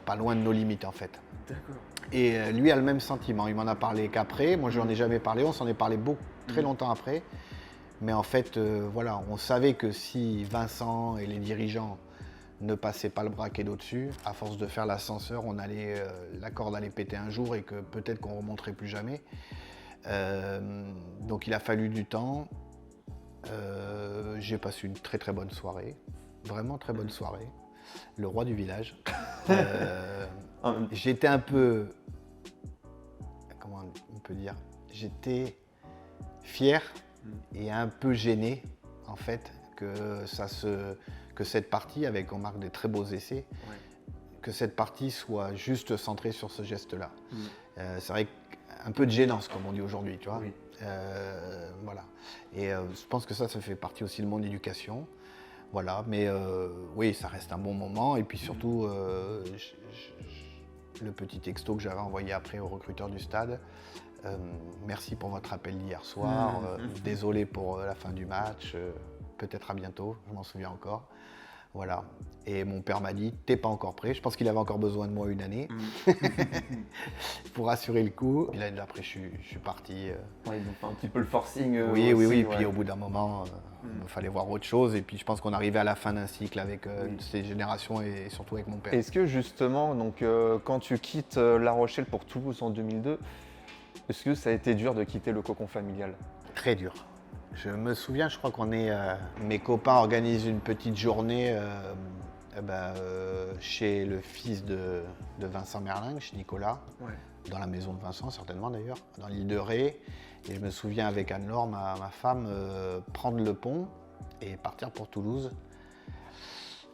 pas loin de nos limites en fait. D'accord. Et lui a le même sentiment, il m'en a parlé qu'après, moi je n'en ai jamais parlé, on s'en est parlé très longtemps après, mais en fait voilà, on savait que si Vincent et les dirigeants ne passaient pas le braquet d'au-dessus, à force de faire l'ascenseur, la corde allait péter un jour et que peut-être qu'on ne remonterait plus jamais. Donc il a fallu du temps. J'ai passé une très très bonne soirée, vraiment très bonne soirée, le roi du village. J'étais un peu, comment on peut dire, j'étais fier et un peu gêné en fait que cette partie, on marque des très beaux essais, que cette partie soit juste centrée sur ce geste-là. C'est vrai qu'un peu de gênance comme on dit aujourd'hui, tu vois. Oui. Voilà. Et je pense que ça fait partie aussi de mon éducation. Voilà, mais oui, ça reste un bon moment. Et puis surtout, le petit texto que j'avais envoyé après au recruteur du stade. Merci pour votre appel d'hier soir. Désolé pour la fin du match. Peut-être à bientôt, je m'en souviens encore. Voilà. Et mon père m'a dit, t'es pas encore prêt. Je pense qu'il avait encore besoin de moi 1 année pour assurer le coup. Et l'année d'après, je suis parti. Ouais, donc un petit peu le forcing. Oui. Ouais. Puis au bout d'un moment, il fallait voir autre chose. Et puis je pense qu'on arrivait à la fin d'un cycle avec ces générations et surtout avec mon père. Est-ce que justement, donc, quand tu quittes La Rochelle pour Toulouse en 2002, est-ce que ça a été dur de quitter le cocon familial? Très dur. Je me souviens, je crois mes copains organisent une petite journée chez le fils de Vincent Merlingue, chez Nicolas, dans la maison de Vincent certainement d'ailleurs, dans l'île de Ré. Et je me souviens avec Anne-Laure, ma femme, prendre le pont et partir pour Toulouse.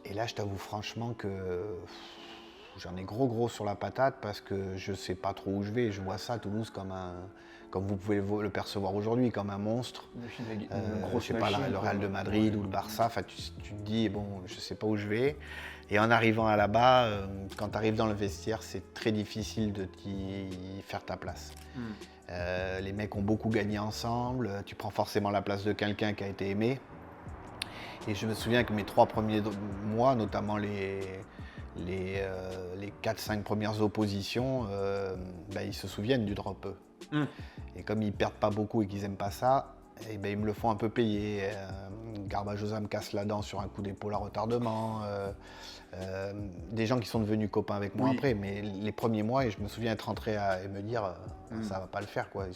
Et là, je t'avoue franchement que j'en ai gros sur la patate parce que je ne sais pas trop où je vais. Je vois ça, Toulouse, comme vous pouvez le percevoir aujourd'hui, comme un monstre. Je sais pas, le Real de Madrid ou le Barça, tu te dis, bon, je ne sais pas où je vais. Et en arrivant là-bas, quand tu arrives dans le vestiaire, c'est très difficile de t'y faire ta place. Les mecs ont beaucoup gagné ensemble, tu prends forcément la place de quelqu'un qui a été aimé. Et je me souviens que mes 3 premiers mois, notamment les 4-5 premières oppositions, ils se souviennent du drop. Et comme ils perdent pas beaucoup et qu'ils n'aiment pas ça, ils me le font un peu payer. Garbajosa me casse la dent sur un coup d'épaule à retardement. Des gens qui sont devenus copains avec moi après, mais les premiers mois, et je me souviens être rentré et me dire ça va pas le faire quoi.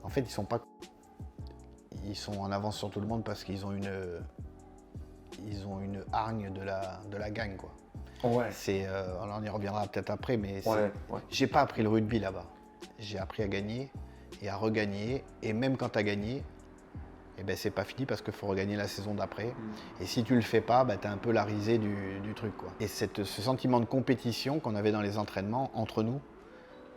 En fait, ils sont en avance sur tout le monde parce qu'ils ont une hargne de la gang quoi. Ouais. Alors on y reviendra peut-être après, mais j'ai pas appris le rugby là-bas. J'ai appris à gagner et à regagner, et même quand tu as gagné, c'est pas fini parce qu'il faut regagner la saison d'après. Et si tu le fais pas, tu as un peu la risée du truc quoi. Et ce sentiment de compétition qu'on avait dans les entraînements entre nous,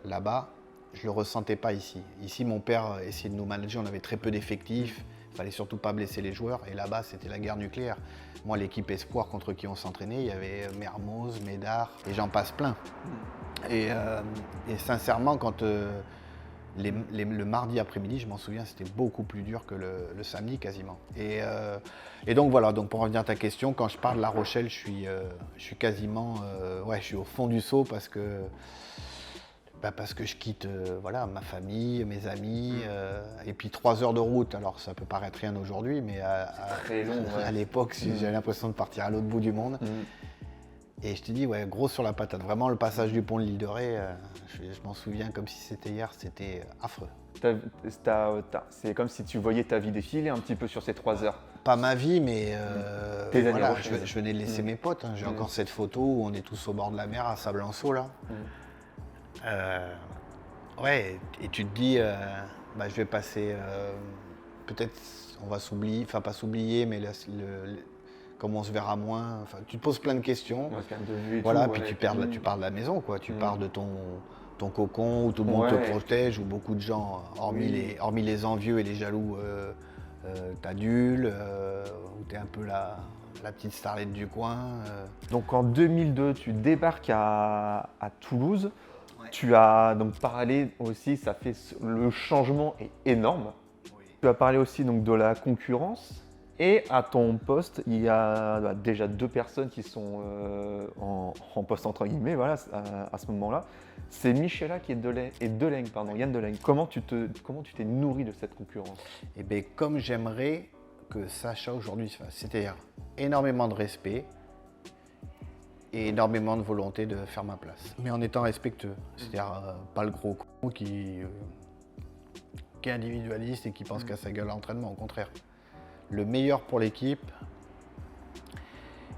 là-bas, je le ressentais pas ici. Ici, mon père essayait de nous manager, on avait très peu d'effectifs, il fallait surtout pas blesser les joueurs, et là-bas, c'était la guerre nucléaire. Moi, l'équipe Espoir contre qui on s'entraînait, il y avait Mermoz, Médard, et j'en passe plein. Et sincèrement, quand le mardi après-midi, je m'en souviens, c'était beaucoup plus dur que le samedi quasiment. Et donc voilà, donc pour revenir à ta question, quand je parle de La Rochelle, je suis quasiment, je suis au fond du seau parce que je quitte ma famille, mes amis, et puis 3 heures de route. Alors ça peut paraître rien aujourd'hui, mais à l'époque, j'avais l'impression de partir à l'autre bout du monde. Et je te dis, ouais, gros sur la patate. Vraiment, le passage du pont de l'île de Ré, je m'en souviens comme si c'était hier, c'était affreux. C'est comme si tu voyais ta vie défiler un petit peu sur ces 3 heures. Pas ma vie, mais Tes années voilà, rocheuses. je venais de laisser mes potes. J'ai encore cette photo où on est tous au bord de la mer à Sablanceau, là. Ouais, et tu te dis, je vais passer, peut-être on va s'oublier, enfin pas s'oublier, mais comme on se verra moins, enfin, tu te poses plein de questions. Ouais, quand même de vue et Voilà, tout, puis ouais, tu pars de la maison, quoi. Tu pars de ton cocon où tout le monde te protège, où beaucoup de gens, hormis les envieux et les jaloux, t'adulent, où t'es un peu la petite starlette du coin. Donc en 2002, tu débarques à Toulouse. Tu as donc parlé aussi, le changement est énorme. Tu as parlé aussi donc de la concurrence. Et à ton poste, il y a déjà 2 personnes qui sont en poste entre guillemets, voilà, à ce moment-là. C'est Michela qui est Yann Delaing. Comment tu t'es nourri de cette concurrence? Et bien, comme j'aimerais que Sacha aujourd'hui se fasse, c'est-à-dire énormément de respect et énormément de volonté de faire ma place. Mais en étant respectueux, c'est-à-dire pas le gros con qui est individualiste et qui pense qu'à sa gueule à l'entraînement, au contraire. Le meilleur pour l'équipe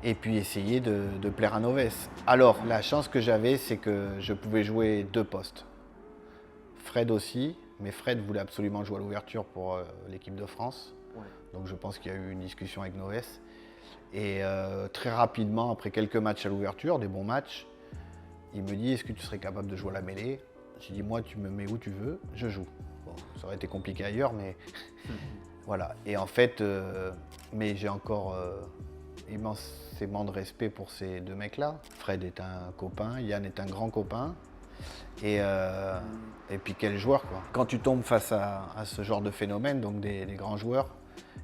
et puis essayer de plaire à Noves. Alors, la chance que j'avais, c'est que je pouvais jouer 2 postes. Fred aussi, mais Fred voulait absolument jouer à l'ouverture pour l'équipe de France. Ouais. Donc je pense qu'il y a eu une discussion avec Noves. Et très rapidement, après quelques matchs à l'ouverture, des bons matchs, il me dit, est-ce que tu serais capable de jouer à la mêlée? J'ai dit, moi, tu me mets où tu veux, je joue. Bon, ça aurait été compliqué ailleurs, mais voilà. Et en fait, mais j'ai encore immensément de respect pour ces 2 mecs-là. Fred est un copain, Yann est un grand copain. Et puis quel joueur, quoi. Quand tu tombes face à ce genre de phénomène, donc des grands joueurs,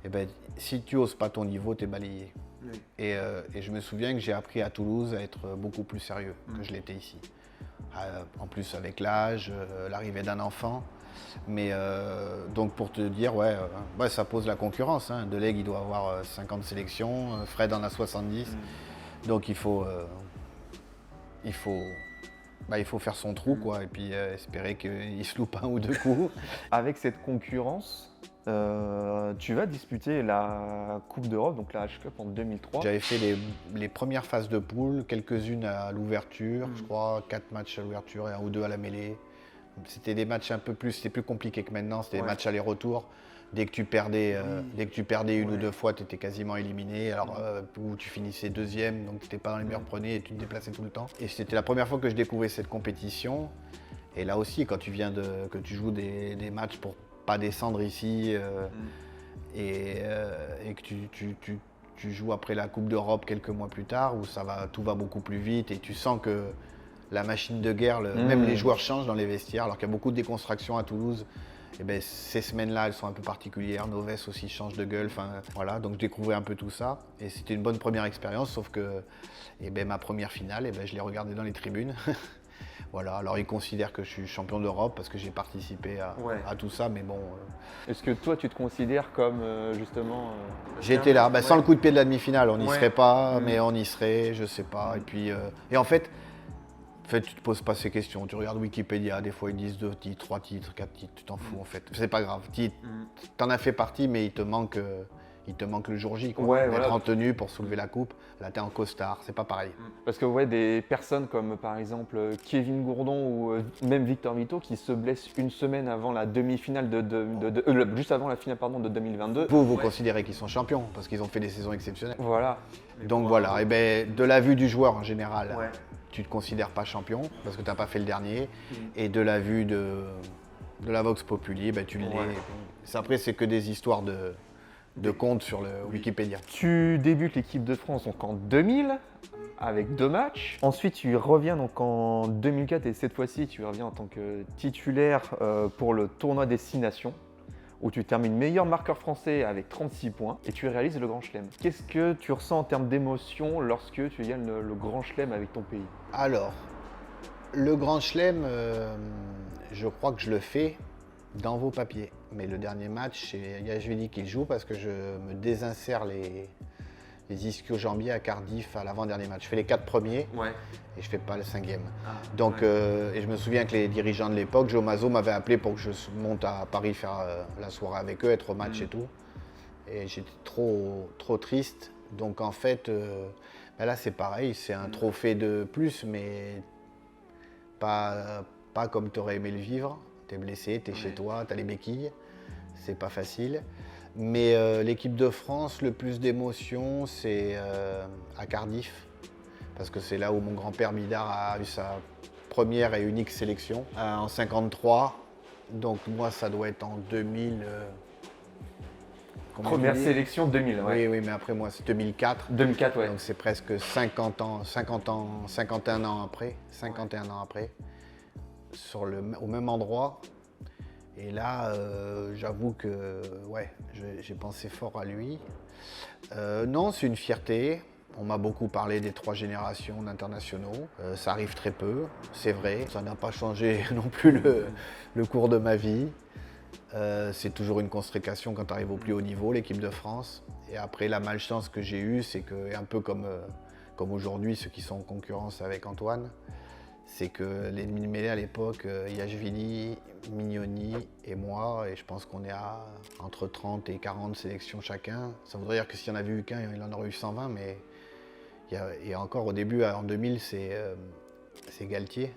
eh ben, si tu oses pas ton niveau, t'es balayé. Oui. Et je me souviens que j'ai appris à Toulouse à être beaucoup plus sérieux que je l'étais ici. En plus avec l'âge, l'arrivée d'un enfant. Mais donc pour te dire, ça pose la concurrence. Hein. Delaing, il doit avoir 50 sélections, Fred en a 70. Donc il faut faire son trou, quoi, et puis espérer qu'il se loupe 1 ou 2 coups. Avec cette concurrence, tu vas disputer la Coupe d'Europe, donc la H-Cup en 2003. J'avais fait les premières phases de poule, quelques-unes à l'ouverture, je crois 4 matchs à l'ouverture et 1 ou 2 à la mêlée. C'était des matchs c'était plus compliqué que maintenant, c'était des matchs aller-retour. Dès que tu perdais, 1 ou 2 fois, tu étais quasiment éliminé. Alors, où tu finissais 2e, donc tu n'étais pas dans les meilleurs premiers et tu te déplaçais tout le temps. Et c'était la première fois que je découvrais cette compétition. Et là aussi, quand que tu joues des matchs pour pas descendre ici et que tu joues après la Coupe d'Europe quelques mois plus tard, où tout va beaucoup plus vite et tu sens que la machine de guerre, même les joueurs changent dans les vestiaires, alors qu'il y a beaucoup de déconstruction à Toulouse. Et ben, ces semaines-là, elles sont un peu particulières. Noves aussi change de gueule. Voilà, donc je découvrais un peu tout ça. Et c'était une bonne première expérience, sauf que ma première finale, je l'ai regardée dans les tribunes. Voilà, alors ils considèrent que je suis champion d'Europe parce que j'ai participé à tout ça, mais bon. Est-ce que toi, tu te considères comme justement. J'étais là, sans le coup de pied de la demi-finale, on n'y serait pas, mais on y serait, je sais pas. Et puis, et en fait, tu te poses pas ces questions. Tu regardes Wikipédia, des fois ils disent 2 titres, 3 titres, 4 titres, tu t'en fous en fait. C'est pas grave. T'en as fait partie, mais il te manque le jour J. Être en tenue pour soulever la coupe. Là, t'es en costard, c'est pas pareil. Parce que des personnes comme par exemple Kevin Gourdon ou même Victor Vito qui se blessent une semaine avant la demi-finale juste avant la finale de 2022. Vous considérez qu'ils sont champions parce qu'ils ont fait des saisons exceptionnelles. Voilà. Donc voilà, de la vue du joueur en général. Tu ne te considères pas champion parce que tu n'as pas fait le dernier. Et de la vue de la Vox Populi, tu l'es. Après, c'est que des histoires de comptes sur le Wikipédia. Tu débutes l'équipe de France donc en 2000 avec 2 matchs. Ensuite, tu reviens donc en 2004 et cette fois-ci, tu reviens en tant que titulaire pour le tournoi des 6 nations où tu termines meilleur marqueur français avec 36 points et tu réalises le Grand Chelem. Qu'est-ce que tu ressens en termes d'émotion lorsque tu gagnes le Grand Chelem avec ton pays? Alors, le Grand Chelem, je crois que je le fais dans vos papiers. Mais le dernier match, c'est Yashvili qui le joue parce que je me désinsère les ischio-jambiers à Cardiff à l'avant-dernier match. Je fais les 4 premiers et je fais pas le 5e. Donc, et je me souviens que les dirigeants de l'époque, Joe Mazzo m'avait appelé pour que je monte à Paris faire la soirée avec eux, être au match et tout. Et j'étais trop triste. Donc en fait, là c'est pareil, c'est un trophée de plus, mais pas comme tu aurais aimé le vivre. Tu es blessé, tu es chez toi, tu as les béquilles, c'est pas facile. Mais l'équipe de France, le plus d'émotions, c'est à Cardiff, parce que c'est là où mon grand-père Bidard a eu sa première et unique sélection, en 53. Donc moi, ça doit être en 2000. Première sélection 2000, Oui, mais après moi, c'est 2004. 2004, ouais. Donc c'est presque 51 ans après, au même endroit. Et là, j'avoue que j'ai pensé fort à lui. Non, c'est une fierté. On m'a beaucoup parlé des 3 générations d'internationaux. Ça arrive très peu, c'est vrai. Ça n'a pas changé non plus le cours de ma vie. C'est toujours une consécration quand tu arrives au plus haut niveau, l'équipe de France. Et après, la malchance que j'ai eue, c'est que, un peu comme aujourd'hui, ceux qui sont en concurrence avec Antoine, c'est que l'ennemi mêlé à l'époque, Yachvili, Mignoni et moi, et je pense qu'on est à entre 30 et 40 sélections chacun. Ça voudrait dire que s'il y en avait eu qu'un, il en aurait eu 120, mais et encore au début, en 2000, c'est Galtier,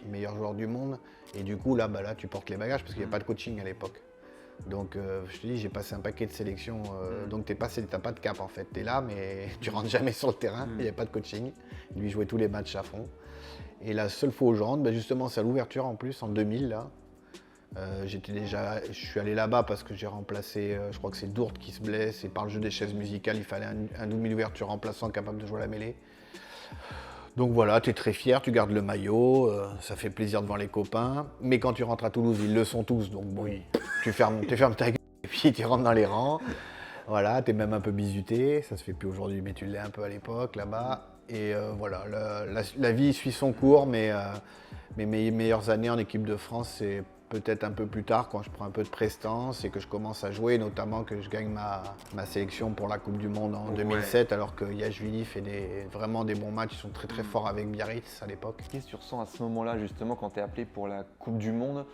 meilleur joueur du monde. Et du coup, là, tu portes les bagages parce qu'il n'y a pas de coaching à l'époque. Donc, je te dis, j'ai passé un paquet de sélections. Donc, tu n'as pas de cap en fait. Tu es là, mais tu rentres jamais sur le terrain. Il n'y a pas de coaching. Lui jouait tous les matchs à fond. Et la seule fois où je rentre, justement, c'est à l'ouverture en plus, en 2000. Là. Je suis allé là-bas parce que j'ai remplacé, je crois que c'est Dourte qui se blesse. Et par le jeu des chaises musicales, il fallait un demi-ouverture remplaçant capable de jouer à la mêlée. Donc voilà, tu es très fier, tu gardes le maillot, ça fait plaisir devant les copains. Mais quand tu rentres à Toulouse, ils le sont tous, donc bon, tu fermes ta gueule et puis tu rentres dans les rangs. Voilà, tu es même un peu bizuté, ça se fait plus aujourd'hui, mais tu l'es un peu à l'époque là-bas. Et voilà, la vie suit son cours, mais mes meilleures années en équipe de France, c'est peut-être un peu plus tard, quand je prends un peu de prestance et que je commence à jouer, notamment que je gagne ma sélection pour la Coupe du Monde en 2007, alors que Yachvili fait vraiment des bons matchs, ils sont très forts avec Biarritz à l'époque. Qu'est-ce que tu ressens à ce moment-là, justement, quand tu es appelé pour la Coupe du Monde,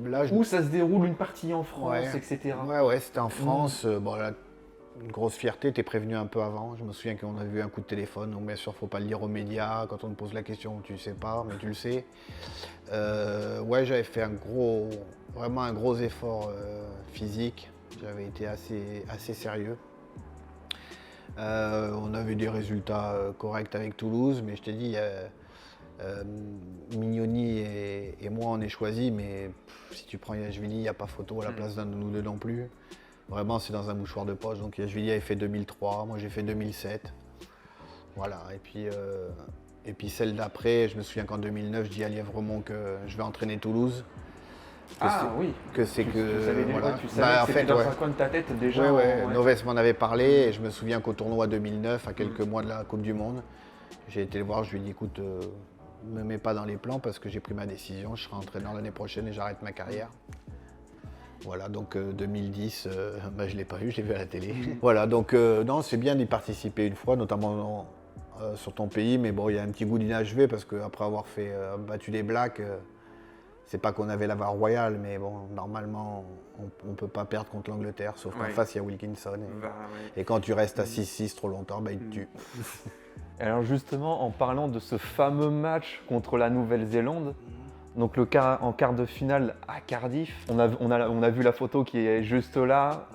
là, où ça se déroule une partie en France, etc. Ouais, c'était en France. Bon, là, une grosse fierté, t'es prévenu un peu avant. Je me souviens qu'on a vu un coup de téléphone, donc bien sûr, faut pas le dire aux médias. Quand on te pose la question, tu sais pas, mais tu le sais. J'avais fait vraiment un gros effort physique. J'avais été assez sérieux. On avait des résultats corrects avec Toulouse, mais je t'ai dit, Mignoni et moi, on est choisis, mais si tu prends Yachvili, il n'y a pas photo à la place d'un de nous deux non plus. Vraiment, c'est dans un mouchoir de poche. Donc Yachvili avait fait 2003, moi j'ai fait 2007. Voilà, et puis celle d'après, je me souviens qu'en 2009, je dis à Lièvremont que je vais entraîner Toulouse. Tu savais tu savais que c'était dans un coin de ta tête déjà. Noves m'en avait parlé, et je me souviens qu'au tournoi 2009, à quelques mois de la Coupe du Monde, j'ai été le voir, je lui ai dit, écoute, ne me mets pas dans les plans parce que j'ai pris ma décision, je serai entraîneur l'année prochaine et j'arrête ma carrière. Voilà, donc 2010, je ne l'ai pas eu, je l'ai vu à la télé. Voilà, donc non, c'est bien d'y participer une fois, notamment sur ton pays, mais bon, il y a un petit goût d'inachevé parce qu'après avoir battu les Blacks, c'est pas qu'on avait la VAR royale, mais bon, normalement, on ne peut pas perdre contre l'Angleterre, sauf qu'en face, il y a Wilkinson. Et quand tu restes à 6-6 trop longtemps, il te tue. Alors justement, en parlant de ce fameux match contre la Nouvelle-Zélande, donc en quart de finale à Cardiff, on a vu la photo qui est juste là.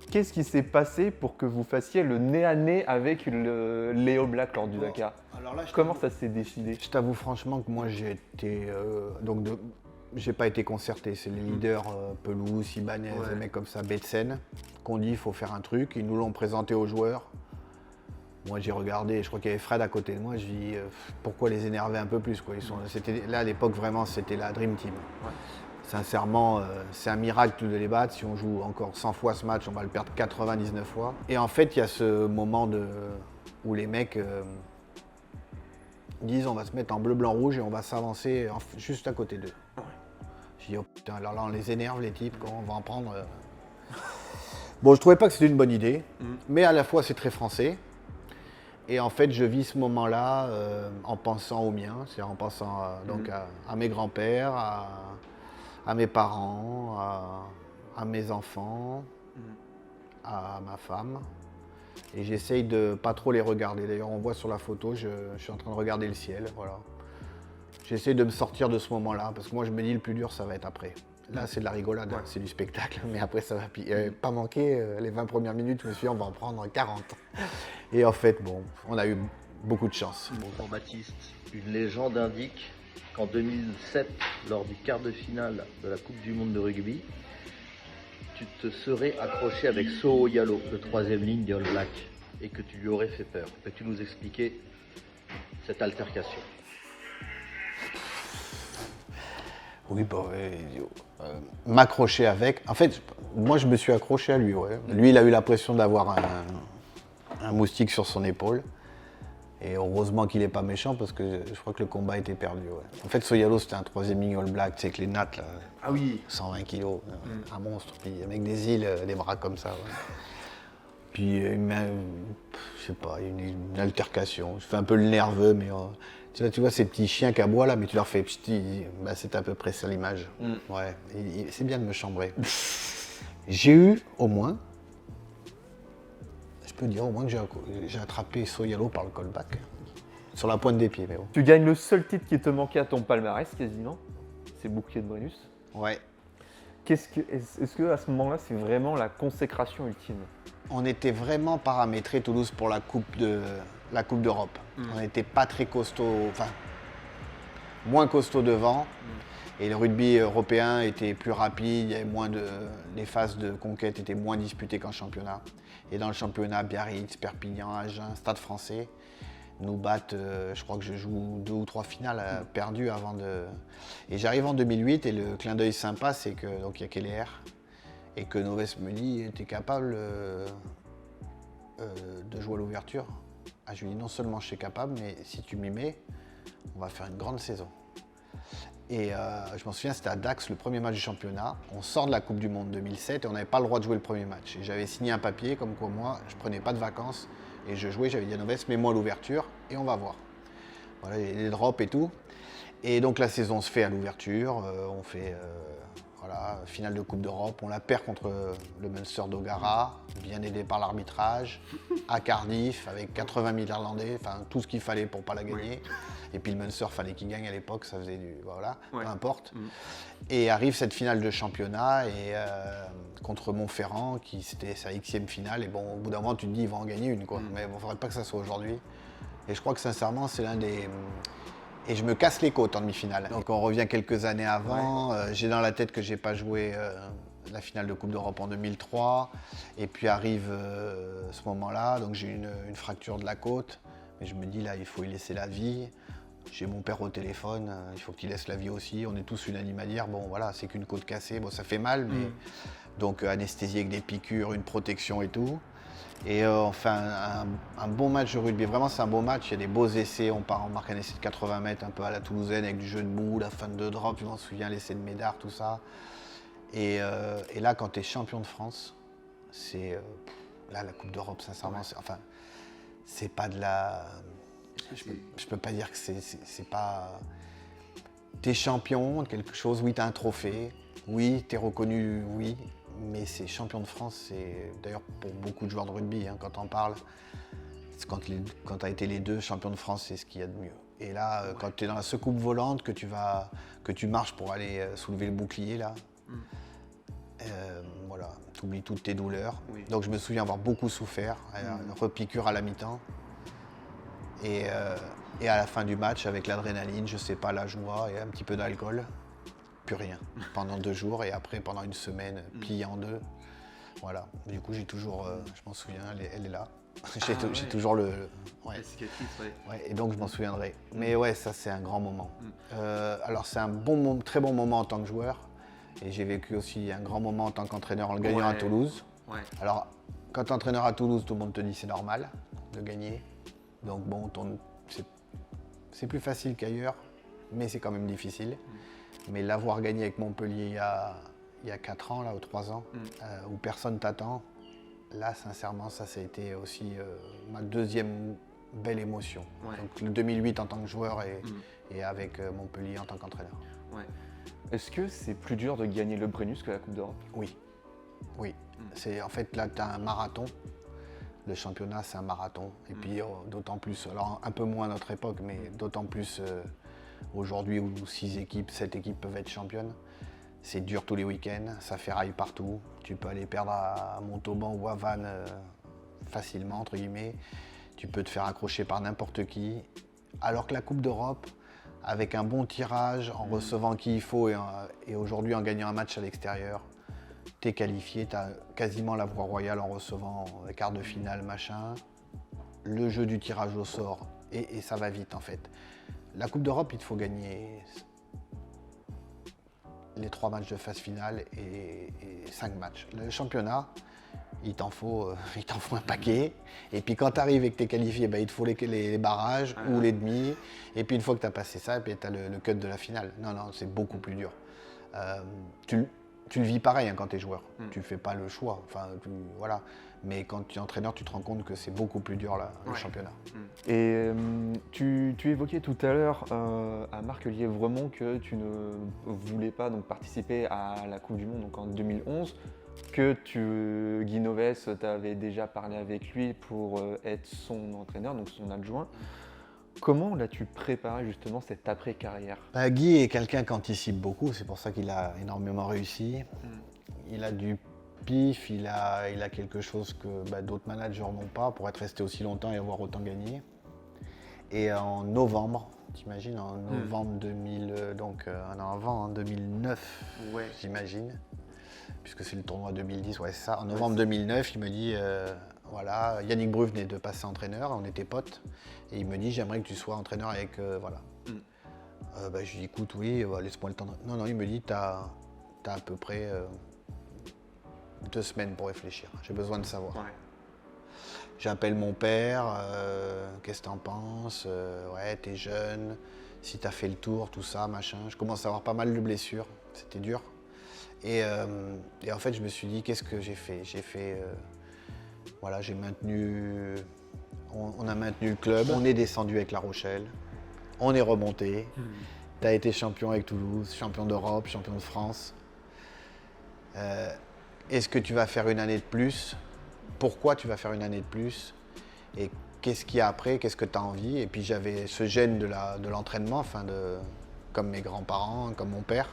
Qu'est-ce qui s'est passé pour que vous fassiez le nez à nez avec les All Blacks lors du Dakar? Alors là, comment ça s'est décidé? Je t'avoue franchement que moi j'ai pas été concerté. C'est les leaders Pelouse, Ibanez, des mecs comme ça, Betsen, qu'on dit il faut faire un truc. Ils nous l'ont présenté aux joueurs. Moi j'ai regardé, je crois qu'il y avait Fred à côté de moi, je dis pourquoi les énerver un peu plus quoi. Là à l'époque vraiment c'était la Dream Team. Ouais. Sincèrement, c'est un miracle de les battre. Si on joue encore 100 fois ce match, on va le perdre 99 fois. Et en fait il y a ce moment où les mecs disent on va se mettre en bleu, blanc, rouge et on va s'avancer juste à côté d'eux. Ouais. Je dis oh putain, alors là on les énerve les types, on va en prendre. Bon je trouvais pas que c'était une bonne idée, mais à la fois c'est très français. Et en fait, je vis ce moment-là en pensant au mien, c'est-à-dire en pensant donc à mes grands-pères, à mes parents, à mes enfants, à ma femme. Et j'essaye de pas trop les regarder. D'ailleurs, on voit sur la photo, je suis en train de regarder le ciel. Voilà. J'essaie de me sortir de ce moment-là, parce que moi, je me dis, le plus dur, ça va être après. Là, c'est de la rigolade, hein, c'est du spectacle, mais après, ça va pas manquer. Les 20 premières minutes, je me suis dit, on va en prendre 40. Et en fait, bon, on a eu beaucoup de chance. Jean-Baptiste, une légende indique qu'en 2007, lors du quart de finale de la Coupe du Monde de rugby, tu te serais accroché avec Soho Yalo, le troisième ligne des All Blacks, et que tu lui aurais fait peur. Peux-tu nous expliquer cette altercation? Oui, bon, m'accrocher avec. En fait, moi, je me suis accroché à lui, ouais. Lui, il a eu l'impression d'avoir un moustique sur son épaule. Et heureusement qu'il n'est pas méchant parce que je crois que le combat était perdu. Ouais. En fait, Soyalo, c'était un troisième ligne All Black, tu sais, avec les nattes, là, Ah oui. 120 kilos, un monstre. Puis avec des îles, des bras comme ça. Ouais. Puis, je sais pas, une altercation. Je fais un peu le nerveux, mais tu vois ces petits chiens qui aboient là, mais tu leur fais petit, bah, c'est à peu près ça l'image. Ouais, c'est bien de me chambrer. J'ai eu au moins. Je peux dire au moins que j'ai attrapé Soyalo par le callback. Sur la pointe des pieds, mais bon. Tu gagnes le seul titre qui te manquait à ton palmarès, quasiment. C'est bouclier de bonus. Ouais. Est-ce que à ce moment-là, c'est vraiment la consécration ultime? On était vraiment paramétré Toulouse pour la Coupe d'Europe. On n'était pas très costaud, enfin, moins costaud devant. Et le rugby européen était plus rapide, il y avait les phases de conquête étaient moins disputées qu'en championnat. Et dans le championnat, Biarritz, Perpignan, Agen, Stade Français nous battent, je crois que je joue 2 ou 3 finales perdues avant de... Et j'arrive en 2008 et le clin d'œil sympa, c'est que donc il y a Keller et que Noves me dit, t'es capable de jouer à l'ouverture? Ah, je lui dis, non seulement je suis capable, mais si tu m'y mets, on va faire une grande saison. Et je m'en souviens, c'était à Dax, le premier match du championnat. On sort de la Coupe du Monde 2007 et on n'avait pas le droit de jouer le premier match. Et j'avais signé un papier comme quoi moi, je prenais pas de vacances et je jouais. J'avais dit à Noves, mets-moi à l'ouverture et on va voir. Voilà, les drops et tout. Et donc la saison se fait à l'ouverture. On fait finale de Coupe d'Europe. On la perd contre le Munster d'Ogara, bien aidé par l'arbitrage, à Cardiff avec 80 000 Irlandais, enfin tout ce qu'il fallait pour pas la gagner. Oui. Et puis le Munster, fallait qu'il gagne à l'époque, ça faisait du... Voilà, peu importe. Et arrive cette finale de championnat et, contre Montferrand, qui c'était sa Xème finale. Et bon, au bout d'un moment, tu te dis, ils vont en gagner une, quoi. Mais bon, il ne faudrait pas que ça soit aujourd'hui. Et je crois que sincèrement, c'est l'un des... Et je me casse les côtes en demi-finale. Donc on revient quelques années avant. J'ai dans la tête que j'ai pas joué la finale de Coupe d'Europe en 2003. Et puis arrive ce moment-là, donc j'ai une fracture de la côte. Mais je me dis là, il faut y laisser la vie. J'ai mon père au téléphone, il faut qu'il laisse la vie aussi. On est tous unanimes à dire, bon voilà, c'est qu'une côte cassée. Bon, ça fait mal, mais donc anesthésie avec des piqûres, une protection et tout. Et on fait un bon match de rugby. Vraiment, c'est un beau match. Il y a des beaux essais. On marque un essai de 80 mètres, un peu à la toulousaine, avec du jeu de mou, la fin de drop. Je m'en souviens, l'essai de Médard, tout ça. Et là, quand tu es champion de France, c'est. Là, la Coupe d'Europe, sincèrement, c'est pas de la. Je peux pas dire que c'est pas. T'es champion de quelque chose, oui, t'as un trophée, oui, t'es reconnu, oui. Mais c'est champion de France, c'est d'ailleurs pour beaucoup de joueurs de rugby, hein, quand on parle, quand tu as été les deux champions de France, c'est ce qu'il y a de mieux. Et là, quand tu es dans la secoupe volante, que tu marches pour aller soulever le bouclier, là, voilà, tu oublies toutes tes douleurs. Oui. Donc je me souviens avoir beaucoup souffert, une repiqûre à la mi-temps. Et à la fin du match, avec l'adrénaline, je sais pas, la joie et un petit peu d'alcool. Plus rien, pendant 2 jours et après pendant une semaine, plié en 2. Voilà, du coup j'ai toujours, je m'en souviens, elle est là. J'ai toujours le la cicatrice, ouais, et donc je m'en souviendrai. Mais ouais, ça c'est un grand moment. Alors c'est un très bon moment en tant que joueur et j'ai vécu aussi un grand moment en tant qu'entraîneur en le gagnant à Toulouse. Ouais. Alors quand tu es entraîneur à Toulouse, tout le monde te dit c'est normal de gagner. Donc bon, c'est plus facile qu'ailleurs, mais c'est quand même difficile. Mais l'avoir gagné avec Montpellier il y a 4 ans, là, ou 3 ans, où personne t'attend, là, sincèrement, ça a été aussi ma deuxième belle émotion. Ouais. Donc le 2008 en tant que joueur et avec Montpellier en tant qu'entraîneur. Ouais. Est-ce que c'est plus dur de gagner le Brennus que la Coupe d'Europe? Oui. C'est, en fait, là, tu as un marathon. Le championnat, c'est un marathon. Et puis, d'autant plus, alors un peu moins à notre époque, mais d'autant plus aujourd'hui où 6 équipes, 7 équipes peuvent être championnes. C'est dur tous les week-ends, ça ferraille partout. Tu peux aller perdre à Montauban ou à Vannes facilement, entre guillemets. Tu peux te faire accrocher par n'importe qui. Alors que la Coupe d'Europe, avec un bon tirage, en recevant qui il faut et aujourd'hui en gagnant un match à l'extérieur, t'es qualifié, t'as quasiment la voie royale en recevant les quarts de finale, machin. Le jeu du tirage au sort, et ça va vite en fait. La Coupe d'Europe, il te faut gagner les 3 matchs de phase finale et 5 matchs. Le championnat, il t'en faut un paquet. Et puis quand tu arrives et que tu es qualifié, il te faut les barrages ou les demi. Et puis une fois que tu as passé ça, tu as le cut de la finale. Non, c'est beaucoup plus dur. Tu le vis pareil quand tu es joueur. Tu fais pas le choix. Voilà. Mais quand tu es entraîneur, tu te rends compte que c'est beaucoup plus dur le championnat. Et tu évoquais tout à l'heure à Marc Lièvremont que tu ne voulais pas donc, participer à la Coupe du Monde donc en 2011, que Guy Novès t'avait déjà parlé avec lui pour être son entraîneur, donc son adjoint. Comment l'as-tu préparé justement cette après-carrière? Guy est quelqu'un qui anticipe beaucoup, c'est pour ça qu'il a énormément réussi. Il a du pif, il a quelque chose que d'autres managers n'ont pas pour être resté aussi longtemps et avoir autant gagné. Et en novembre, t'imagines, en novembre 2000, donc un an avant, 2009, j'imagine, puisque c'est le tournoi 2010, ouais c'est ça. En novembre 2009, il me dit, voilà, Yannick Bru venait de passer entraîneur, on était potes, et il me dit, j'aimerais que tu sois entraîneur avec, voilà. Je lui dis, écoute, oui, laisse-moi le temps. Non, il me dit, t'as à peu près 2 semaines pour réfléchir, j'ai besoin de savoir. J'appelle mon père, qu'est-ce que t'en penses? Ouais, t'es jeune, si t'as fait le tour, tout ça, machin. Je commence à avoir pas mal de blessures, c'était dur. Et en fait, je me suis dit, qu'est-ce que j'ai fait? Voilà, j'ai maintenu, on a maintenu le club, on est descendu avec La Rochelle, on est remonté. T'as été champion avec Toulouse, champion d'Europe, champion de France. Est-ce que tu vas faire une année de plus? Pourquoi tu vas faire une année de plus? Et qu'est-ce qu'il y a après? Qu'est-ce que tu as envie? Et puis j'avais ce gène de l'entraînement, comme mes grands-parents, comme mon père.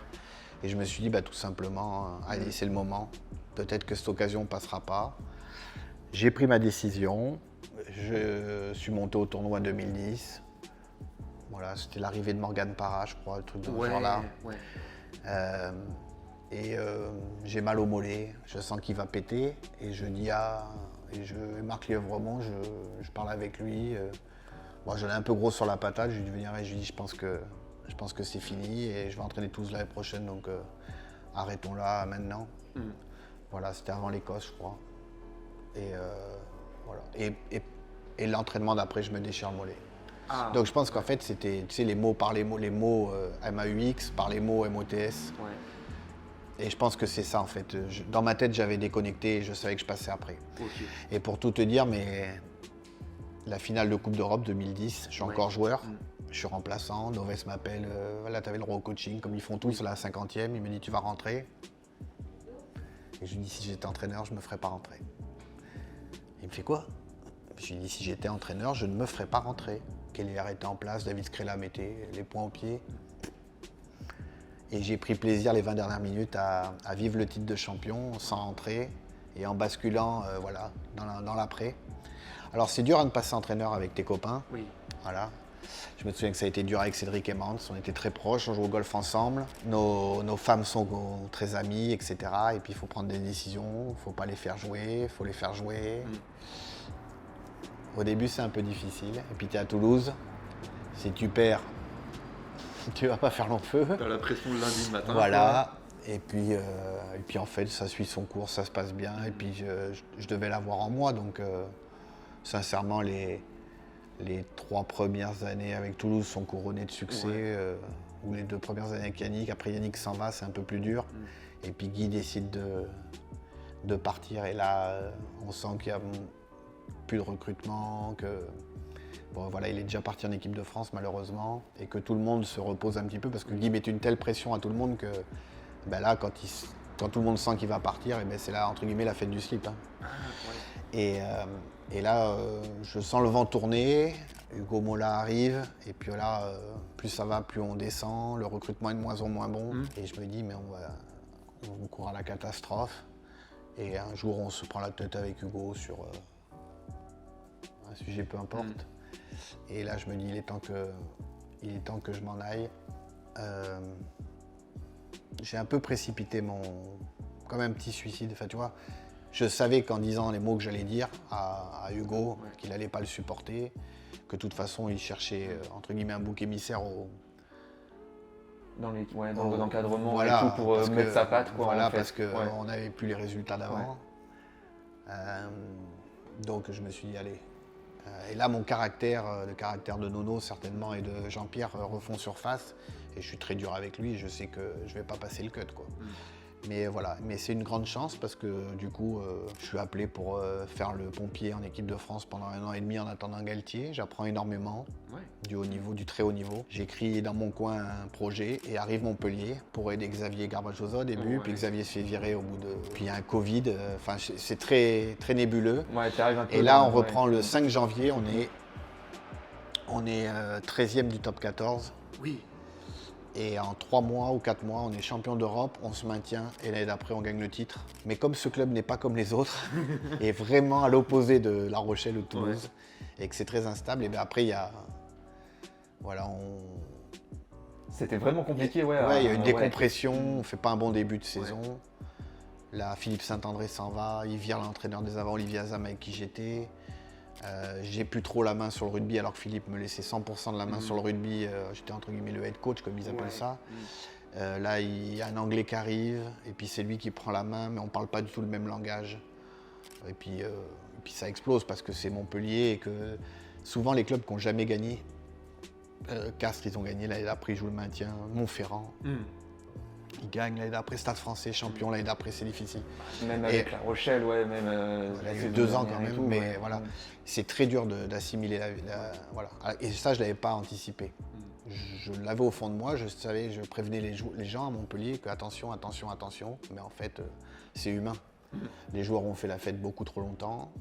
Et je me suis dit, tout simplement, allez, c'est le moment. Peut-être que cette occasion ne passera pas. J'ai pris ma décision. Je suis monté au tournoi 2010. Voilà, c'était l'arrivée de Morgane Parra, je crois, le truc de ce genre-là. J'ai mal au mollet, je sens qu'il va péter. Et je dis Marc Lièvremont, je parle avec lui. J'en ai un peu gros sur la patate, je lui dis venir et je lui dis je pense que c'est fini et je vais entraîner Toulouse l'année prochaine, donc arrêtons là maintenant. Voilà, c'était avant l'Écosse, je crois. Et voilà. Et l'entraînement d'après, je me déchire le mollet. Donc je pense qu'en fait, c'était les mots par les mots MAUX par les mots MOTS. Et je pense que c'est ça en fait. Dans ma tête, j'avais déconnecté et je savais que je passais après. Et pour tout te dire, mais la finale de Coupe d'Europe 2010, je suis encore joueur, je suis remplaçant, Novès m'appelle, voilà, tu avais le droit au coaching, comme ils font tous, la 50e, il me dit tu vas rentrer. Et je lui dis si j'étais entraîneur, je ne me ferais pas rentrer. Il me fait quoi? Je lui dis si j'étais entraîneur, je ne me ferais pas rentrer. Kellyher était en place, David Skrela mettait les poings aux pieds. Et j'ai pris plaisir les 20 dernières minutes à vivre le titre de champion sans rentrer et en basculant dans l'après. Alors c'est dur de passer entraîneur avec tes copains. Voilà. Je me souviens que ça a été dur avec Cédric et Mans, on était très proches, on joue au golf ensemble. Nos femmes sont très amies, etc. Et puis il faut prendre des décisions, il ne faut pas les faire jouer, il faut les faire jouer. Au début c'est un peu difficile. Et puis tu es à Toulouse, si tu perds, tu vas pas faire long feu. T'as la pression le lundi matin. Voilà. Et puis en fait, ça suit son cours, ça se passe bien. Et puis je devais l'avoir en moi. Donc sincèrement, les 3 premières années avec Toulouse sont couronnées de succès. Ou les 2 premières années avec Yannick. Après Yannick s'en va, c'est un peu plus dur. Et puis Guy décide de partir. Et là, on sent qu'il n'y a plus de recrutement, Bon, voilà, il est déjà parti en équipe de France malheureusement et que tout le monde se repose un petit peu parce que Guy met une telle pression à tout le monde que ben là, quand tout le monde sent qu'il va partir, et ben c'est là, entre guillemets, la fête du slip. Hein. Et là, je sens le vent tourner, Hugo Mola arrive, et puis là, plus ça va, plus on descend, le recrutement est de moins en moins bon, et je me dis, mais on court à la catastrophe. Et un jour, on se prend la tête avec Hugo sur un sujet peu importe. Et là, je me dis, il est temps que je m'en aille. J'ai un peu précipité comme un petit suicide. Enfin, tu vois, je savais qu'en disant les mots que j'allais dire à Hugo, qu'il n'allait pas le supporter, que de toute façon, il cherchait, entre guillemets, un bouc émissaire Dans l'encadrement voilà, et tout pour mettre sa patte. Quoi, voilà, en fait. parce qu'on n'avait plus les résultats d'avant. Donc, je me suis dit, allez. Et là, le caractère de Nono, certainement, et de Jean-Pierre refont surface. Et je suis très dur avec lui, je sais que je ne vais pas passer le cut, quoi. Mais voilà, mais c'est une grande chance parce que du coup, je suis appelé pour faire le pompier en équipe de France pendant 1 an et demi en attendant Galtier. J'apprends énormément, du haut niveau, du très haut niveau. J'écris dans mon coin un projet et arrive Montpellier pour aider Xavier Garbajosa au début, puis Xavier se fait virer au bout de... Puis il y a un Covid, enfin c'est très, très nébuleux. T'arrives un peu et là, on reprend le 5 janvier, on est 13e du top 14. Oui. Et en 3 mois ou 4 mois, on est champion d'Europe, on se maintient et l'année d'après, on gagne le titre. Mais comme ce club n'est pas comme les autres, et vraiment à l'opposé de La Rochelle ou de Toulouse, et que c'est très instable, et bien après, il y a... Voilà, C'était vraiment compliqué, il y a une décompression, on ne fait pas un bon début de saison. Là, Philippe Saint-André s'en va, il vire l'entraîneur des avants, Olivier Azam, avec qui j'étais. J'ai plus trop la main sur le rugby alors que Philippe me laissait 100% de la main sur le rugby. J'étais entre guillemets le head coach comme ils appellent ça. Là il y a un Anglais qui arrive et puis c'est lui qui prend la main mais on parle pas du tout le même langage. Et puis ça explose parce que c'est Montpellier et que souvent les clubs qui n'ont jamais gagné, Castres ils ont gagné, l'année d'après ils jouent le maintien, Montferrand. Ils gagnent l'année d'après, Stade Français champion, l'année d'après c'est difficile. Même avec La Rochelle, il y a eu 2 ans quand même, mais voilà, c'est très dur d'assimiler voilà. Et ça je ne l'avais pas anticipé. Je l'avais au fond de moi, je savais, je prévenais les gens à Montpellier que attention, mais en fait c'est humain. Les joueurs ont fait la fête beaucoup trop longtemps,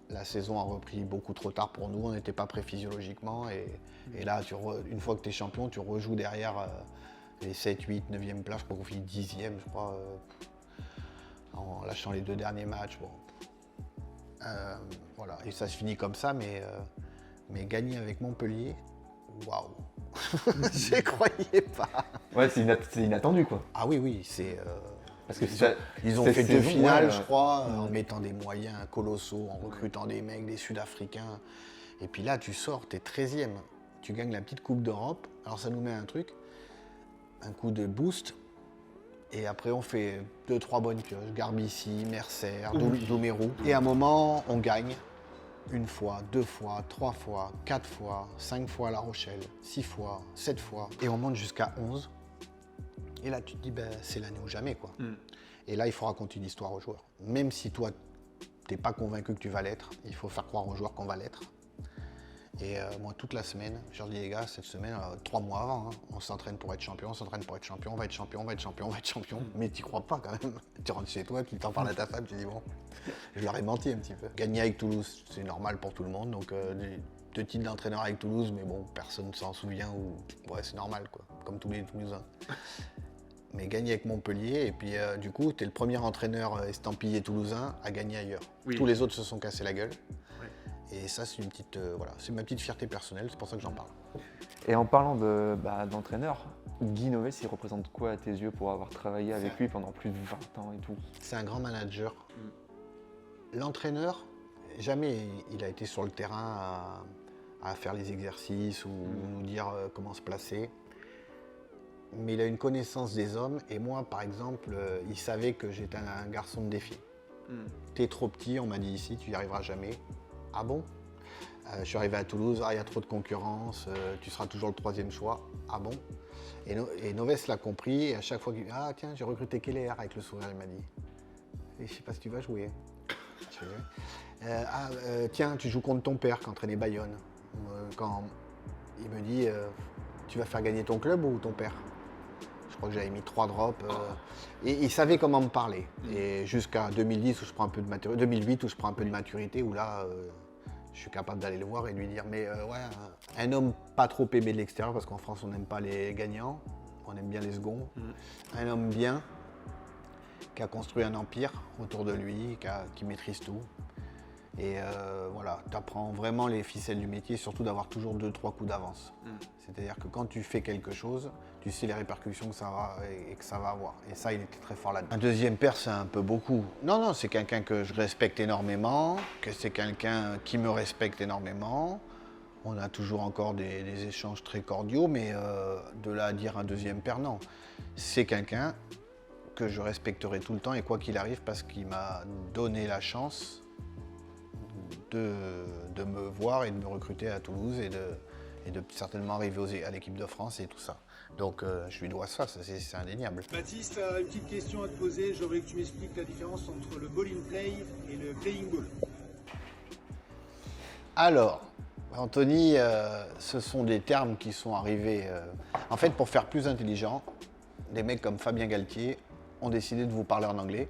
la saison a repris beaucoup trop tard pour nous, on n'était pas prêts physiologiquement et là une fois que tu es champion, tu rejoues derrière les 7, 8, 9e place, je crois qu'on finit 10e, je crois, en lâchant les 2 derniers matchs. Bon. Voilà, et ça se finit comme ça, mais gagner avec Montpellier, waouh, je croyais pas. Ouais, c'est inattendu, quoi. Ah oui, c'est... Parce que ils ont fait 2 finales, je crois, en mettant des moyens colossaux, en recrutant des mecs, des Sud-Africains. Et puis là, tu sors, t'es 13e, tu gagnes la petite Coupe d'Europe. Alors ça nous met un coup de boost. Et après, on fait 2-3 bonnes pioches. Garbici, Mercer, Doumerou. Et à un moment, on gagne 1 fois, 2 fois, 3 fois, 4 fois, 5 fois à La Rochelle, 6 fois, 7 fois. Et on monte jusqu'à 11. Et là, tu te dis, ben, c'est l'année ou jamais, quoi. Et là, il faut raconter une histoire aux joueurs. Même si toi, tu n'es pas convaincu que tu vas l'être, il faut faire croire aux joueurs qu'on va l'être. Et moi, toute la semaine, je leur dis, les gars, cette semaine, 3 mois avant, hein, on s'entraîne pour être champion, on va être champion. Mais tu crois pas quand même. Tu rentres chez toi, tu t'en parles à ta femme, tu dis, bon, je leur ai menti un petit peu. Gagner avec Toulouse, c'est normal pour tout le monde. Donc, 2 titres d'entraîneur avec Toulouse, mais bon, personne ne s'en souvient. Ouais, c'est normal, quoi, comme tous les Toulousains. Mais gagner avec Montpellier, et puis du coup, tu es le premier entraîneur estampillé toulousain à gagner ailleurs. Tous les autres se sont cassés la gueule. Et ça, c'est c'est ma petite fierté personnelle, c'est pour ça que j'en parle. Et en parlant d'entraîneur, Guy Novès, il représente quoi à tes yeux pour avoir travaillé avec lui pendant plus de 20 ans et tout? C'est un grand manager. L'entraîneur, jamais il a été sur le terrain à faire les exercices ou nous dire comment se placer. Mais il a une connaissance des hommes et moi, par exemple, il savait que j'étais un garçon de défi. T'es trop petit, on m'a dit ici, tu n'y arriveras jamais. Ah bon? Je suis arrivé à Toulouse, il y a trop de concurrence, tu seras toujours le 3e choix. Ah bon? Et Novès l'a compris et à chaque fois qu'il dit, ah tiens, j'ai recruté Keller avec le sourire, il m'a dit. Et je sais pas si tu vas jouer. Tiens, tu joues contre ton père qui entraînait Bayonne. quand il me dit tu vas faire gagner ton club ou ton père? Je crois que j'avais mis 3 drops. Et il savait comment me parler. Et jusqu'à 2010 où je prends un peu de maturité, 2008 où je prends un peu de maturité, où là, je suis capable d'aller le voir et de lui dire mais ouais, un homme pas trop aimé de l'extérieur, parce qu'en France on n'aime pas les gagnants, on aime bien les seconds. Un homme bien, qui a construit un empire autour de lui, qui maîtrise tout. Et voilà, tu apprends vraiment les ficelles du métier, surtout d'avoir toujours 2-3 coups d'avance. C'est-à-dire que quand tu fais quelque chose, tu sais les répercussions que ça va et que ça va avoir. Et ça, il était très fort là-dedans. Un deuxième père, c'est un peu beaucoup. Non, c'est quelqu'un que je respecte énormément, que c'est quelqu'un qui me respecte énormément. On a toujours encore des échanges très cordiaux, mais de là à dire un deuxième père, non. C'est quelqu'un que je respecterai tout le temps et quoi qu'il arrive, parce qu'il m'a donné la chance de me voir et de me recruter à Toulouse et de certainement arriver à l'équipe de France et tout ça. Donc je lui dois ça, c'est indéniable. Baptiste, une petite question à te poser. J'aimerais que tu m'expliques la différence entre le ball in play et le playing ball. Alors, Anthony, ce sont des termes qui sont arrivés. En fait, pour faire plus intelligent, des mecs comme Fabien Galtier ont décidé de vous parler en anglais.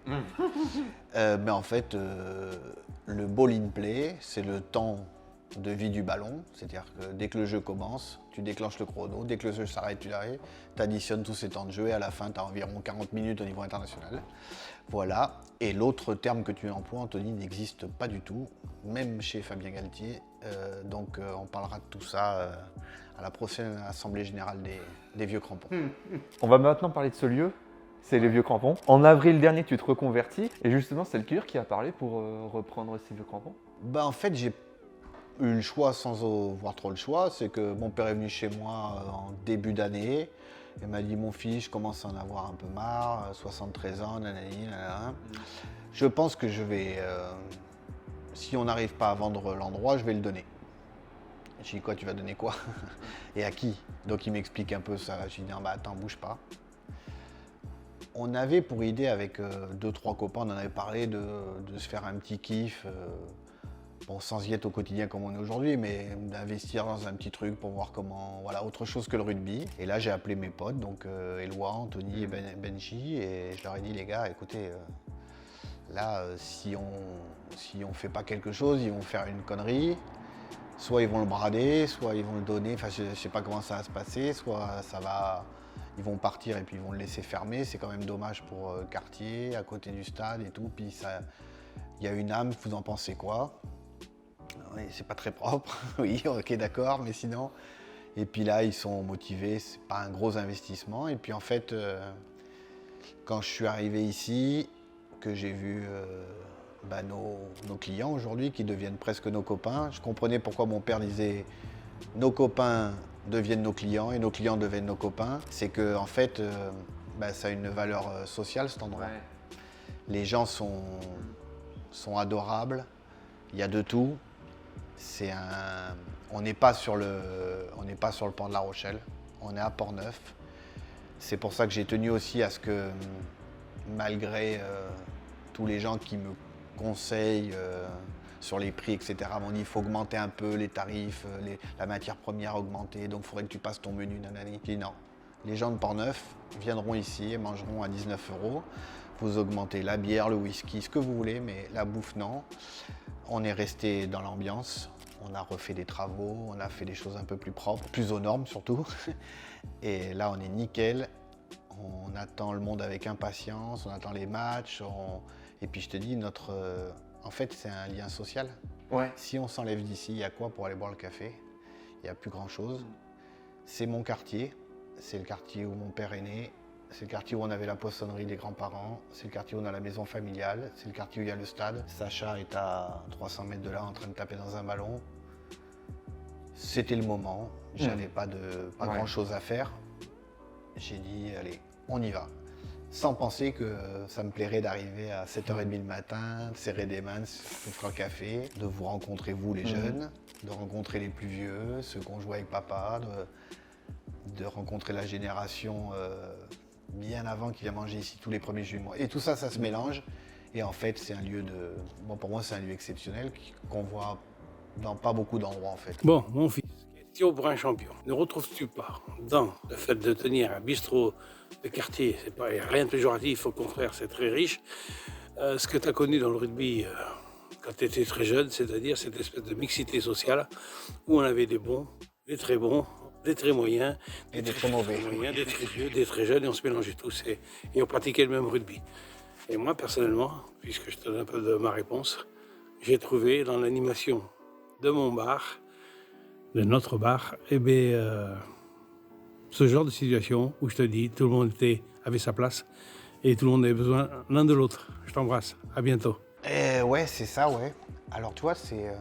Mais en fait, le ball in play, c'est le temps de vie du ballon. C'est-à-dire que dès que le jeu commence, tu déclenches le chrono. Dès que le jeu s'arrête, tu l'arrêtes. Tu additionnes tous ces temps de jeu et à la fin, tu as environ 40 minutes au niveau international. Voilà. Et l'autre terme que tu emploies, Anthony, n'existe pas du tout, même chez Fabien Galtier. Donc on parlera de tout ça à la prochaine Assemblée Générale des Vieux Crampons. On va maintenant parler de ce lieu, c'est les Vieux Crampons. En avril dernier, tu te reconvertis et justement, c'est le cuir qui a parlé pour reprendre ces Vieux Crampons. En fait, j'ai eu le choix sans voir trop le choix. C'est que mon père est venu chez moi en début d'année. Il m'a dit, mon fils, je commence à en avoir un peu marre, 73 ans, nanani, nanana. Je pense que je vais, si on n'arrive pas à vendre l'endroit, je vais le donner. J'ai dit, quoi, tu vas donner quoi? Et à qui? Donc il m'explique un peu ça. J'ai dit, non, attends, bouge pas. On avait pour idée avec 2-3 copains, on en avait parlé de se faire un petit kiff, bon, sans y être au quotidien comme on est aujourd'hui, mais d'investir dans un petit truc pour voir comment, voilà, autre chose que le rugby. Et là, j'ai appelé mes potes, donc Éloi, Anthony et Benji, et je leur ai dit, les gars, écoutez, là, si on fait pas quelque chose, ils vont faire une connerie. Soit ils vont le brader, soit ils vont le donner, enfin je sais pas comment ça va se passer, soit ils vont partir et puis ils vont le laisser fermer. C'est quand même dommage pour Cartier, à côté du stade et tout. Puis il y a une âme, vous en pensez quoi? Oui, c'est pas très propre, oui, ok, d'accord, mais sinon. Et puis là, ils sont motivés, c'est pas un gros investissement. Et puis en fait, quand je suis arrivé ici, que j'ai vu nos clients aujourd'hui qui deviennent presque nos copains, je comprenais pourquoi mon père disait nos copains deviennent nos clients et nos clients deviennent nos copains. C'est que en fait, ça a une valeur sociale cet endroit. Ouais. Les gens sont adorables, il y a de tout. On n'est pas sur le port de La Rochelle, on est à Port-Neuf. C'est pour ça que j'ai tenu aussi à ce que, malgré tous les gens qui me conseillent sur les prix, etc., m'ont dit il faut augmenter un peu les tarifs, la matière première a augmenté, donc il faudrait que tu passes ton menu, nanani. Je dis non, les gens de Port-Neuf viendront ici et mangeront à 19 €. Vous augmentez la bière, le whisky, ce que vous voulez, mais la bouffe, non. On est resté dans l'ambiance, on a refait des travaux, on a fait des choses un peu plus propres, plus aux normes surtout. Et là, on est nickel. On attend le monde avec impatience, on attend les matchs. Et puis je te dis, en fait, c'est un lien social. Ouais. Si on s'enlève d'ici, il y a quoi pour aller boire le café? Il n'y a plus grand-chose. C'est mon quartier, c'est le quartier où mon père est né. C'est le quartier où on avait la poissonnerie des grands-parents, c'est le quartier où on a la maison familiale, c'est le quartier où il y a le stade. Sacha est à 300 mètres de là en train de taper dans un ballon. C'était le moment, j'avais pas grand-chose à faire. J'ai dit, allez, on y va. Sans penser que ça me plairait d'arriver à 7h30 le matin, de serrer des mains, de faire un café, de vous rencontrer vous les jeunes, de rencontrer les plus vieux, ceux qu'on jouait avec papa, de rencontrer la génération bien avant qui vient manger ici tous les premiers juillet du mois. Et tout ça, ça se mélange. Et en fait, c'est un lieu pour moi, c'est un lieu exceptionnel qu'on voit dans pas beaucoup d'endroits en fait. Bon, mon fils, question pour un champion. Ne retrouves-tu pas dans le fait de tenir un bistrot de quartier, c'est pas rien de péjoratif, au contraire, c'est très riche, ce que tu as connu dans le rugby quand tu étais très jeune, c'est-à-dire cette espèce de mixité sociale où on avait des bons, des très bons, des très moyens, Et des très mauvais. moyens, des très vieux, des très jeunes, et on se mélangeait tous et on pratiquait le même rugby. Et moi, personnellement, puisque je te donne un peu de ma réponse, j'ai trouvé dans l'animation de mon bar, de notre bar, ce genre de situation où je te dis, tout le monde avait sa place et tout le monde avait besoin l'un de l'autre. Je t'embrasse, à bientôt. Ouais, c'est ça, ouais. Alors, tu vois, c'est...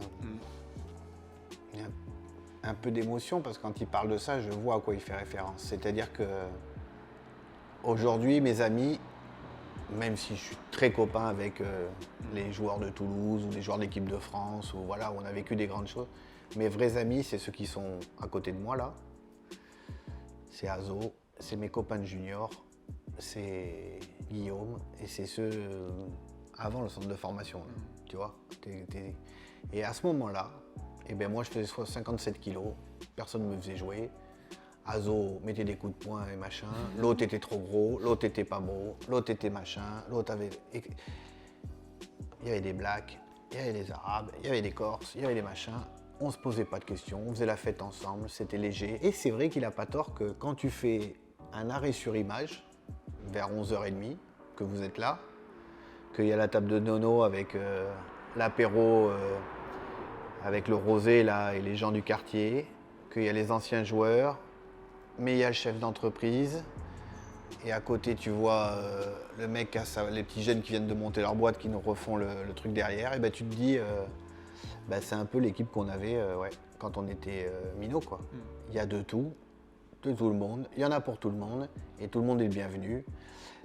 il y a un peu d'émotion parce que quand il parle de ça, je vois à quoi il fait référence. C'est-à-dire que aujourd'hui, mes amis, même si je suis très copain avec les joueurs de Toulouse ou les joueurs de l'équipe de France, ou voilà, où on a vécu des grandes choses, mes vrais amis, c'est ceux qui sont à côté de moi là. C'est Azo, c'est mes copains de junior, c'est Guillaume, et c'est ceux avant le centre de formation, là, tu vois. Et à ce moment-là, eh ben moi je faisais 57 kilos, personne ne me faisait jouer. Azo mettait des coups de poing et machin, l'autre était trop gros, l'autre était pas beau, l'autre était machin, l'autre avait... Il y avait des blacks, il y avait des arabes, il y avait des corses, il y avait des machins. On se posait pas de questions, on faisait la fête ensemble, c'était léger. Et c'est vrai qu'il a pas tort que quand tu fais un arrêt sur image, vers 11h30, que vous êtes là, qu'il y a la table de Nono avec l'apéro, avec le rosé là, et les gens du quartier, qu'il y a les anciens joueurs, mais il y a le chef d'entreprise, et à côté tu vois le mec, les petits jeunes qui viennent de monter leur boîte, qui nous refont le truc derrière, et ben tu te dis, c'est un peu l'équipe qu'on avait ouais, quand on était minot, quoi. Il y a de tout le monde, il y en a pour tout le monde, et tout le monde est le bienvenu.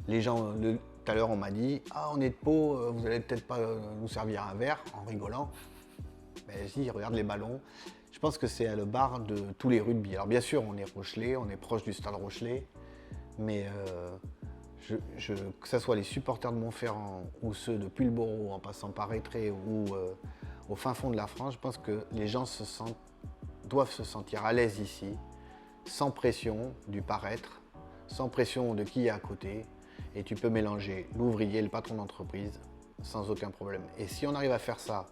Les gens, tout à l'heure on m'a dit, ah on est de Pau, vous allez peut-être pas nous servir un verre, en rigolant. Ben si, regarde les ballons. Je pense que c'est le bar de tous les rugby. Alors bien sûr, on est Rochelais, on est proche du stade Rochelais, mais que ce soit les supporters de Montferrand ou ceux de Pulboro en passant par Étré ou au fin fond de la France, je pense que les gens doivent se sentir à l'aise ici, sans pression du paraître, sans pression de qui est à côté, et tu peux mélanger l'ouvrier et le patron d'entreprise sans aucun problème. Et si on arrive à faire ça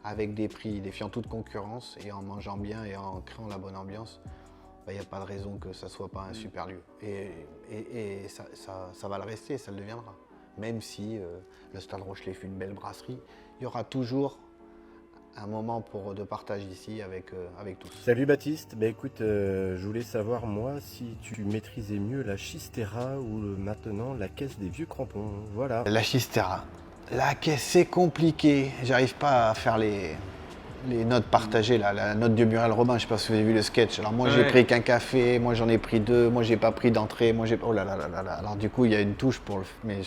avec des prix défiant toute concurrence et en mangeant bien et en créant la bonne ambiance, il n'y a pas de raison que ça ne soit pas un super lieu. Et ça va le rester, ça le deviendra. Même si le Stade Rochelais fut une belle brasserie, il y aura toujours un moment de partage ici avec tous. Salut Baptiste, écoute, je voulais savoir moi si tu maîtrisais mieux la Chistera ou maintenant la caisse des vieux crampons, voilà. La Chistera. La caisse, c'est compliqué. J'arrive pas à faire les notes partagées, là. La note de Muriel Robin, je sais pas si vous avez vu le sketch. Alors moi j'ai pris qu'un café, moi j'en ai pris 2, moi j'ai pas pris d'entrée, moi j'ai... Oh là là là là là. Alors du coup il y a une touche pour le... Mais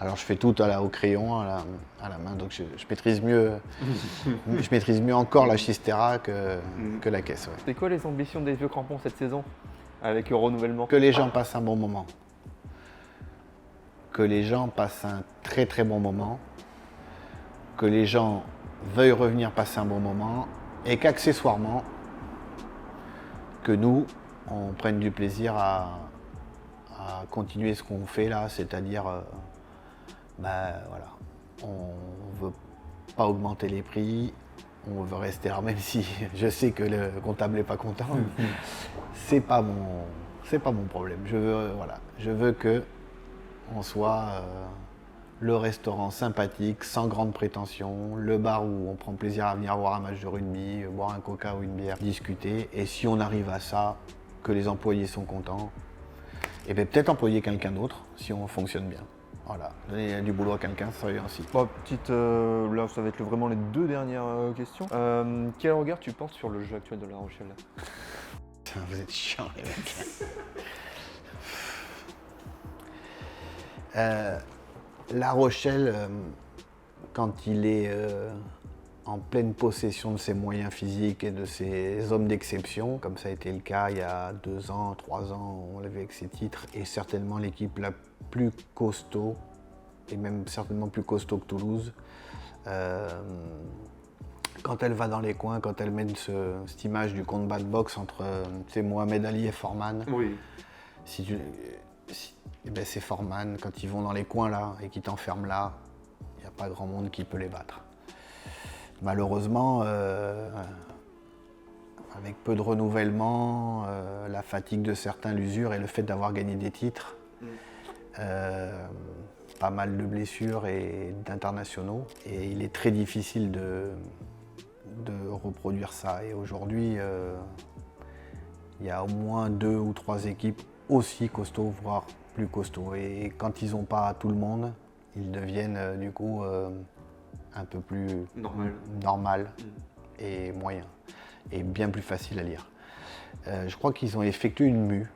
alors je fais tout au crayon, à la main, donc je maîtrise mieux. Je maîtrise mieux encore la Chistera que la caisse. Ouais. C'est quoi les ambitions des vieux crampons cette saison avec le renouvellement? Que les gens passent un bon moment. Que les gens passent un très très bon moment. Que les gens veuillent revenir passer un bon moment. Et qu'accessoirement, que nous, on prenne du plaisir à continuer ce qu'on fait là, c'est-à-dire, voilà, on veut pas augmenter les prix, on veut rester là, même si je sais que le comptable n'est pas content, c'est pas mon problème. Je veux que on soit le restaurant sympathique, sans grande prétention, le bar où on prend plaisir à venir voir un match de rugby, boire un coca ou une bière, discuter. Et si on arrive à ça, que les employés sont contents, et bien peut-être employer quelqu'un d'autre si on fonctionne bien. Voilà, donner du boulot à quelqu'un, ça serait aussi. Bon, là, ça va être vraiment les 2 dernières questions. Quel regard tu portes sur le jeu actuel de La Rochelle? Vous êtes chiants les mecs. La Rochelle, quand il est en pleine possession de ses moyens physiques et de ses hommes d'exception, comme ça a été le cas il y a 2 ans, 3 ans, on l'avait avec ses titres, et certainement l'équipe la plus costaud, et même certainement plus costaud que Toulouse, Quand elle va dans les coins, quand elle met cette image du combat de boxe entre Mohamed Ali et Foreman, Oui. c'est Foreman, quand ils vont dans les coins là et qu'ils t'enferment là, il n'y a pas grand monde qui peut les battre. Malheureusement, avec peu de renouvellement, la fatigue de certains, l'usure et le fait d'avoir gagné des titres, pas mal de blessures et d'internationaux. Et il est très difficile de reproduire ça. Et aujourd'hui, il y a au moins 2 ou 3 équipes aussi costauds, voire plus costauds. Et quand ils n'ont pas tout le monde, ils deviennent du coup un peu plus normal et moyen. Et bien plus facile à lire. Je crois qu'ils ont effectué une mue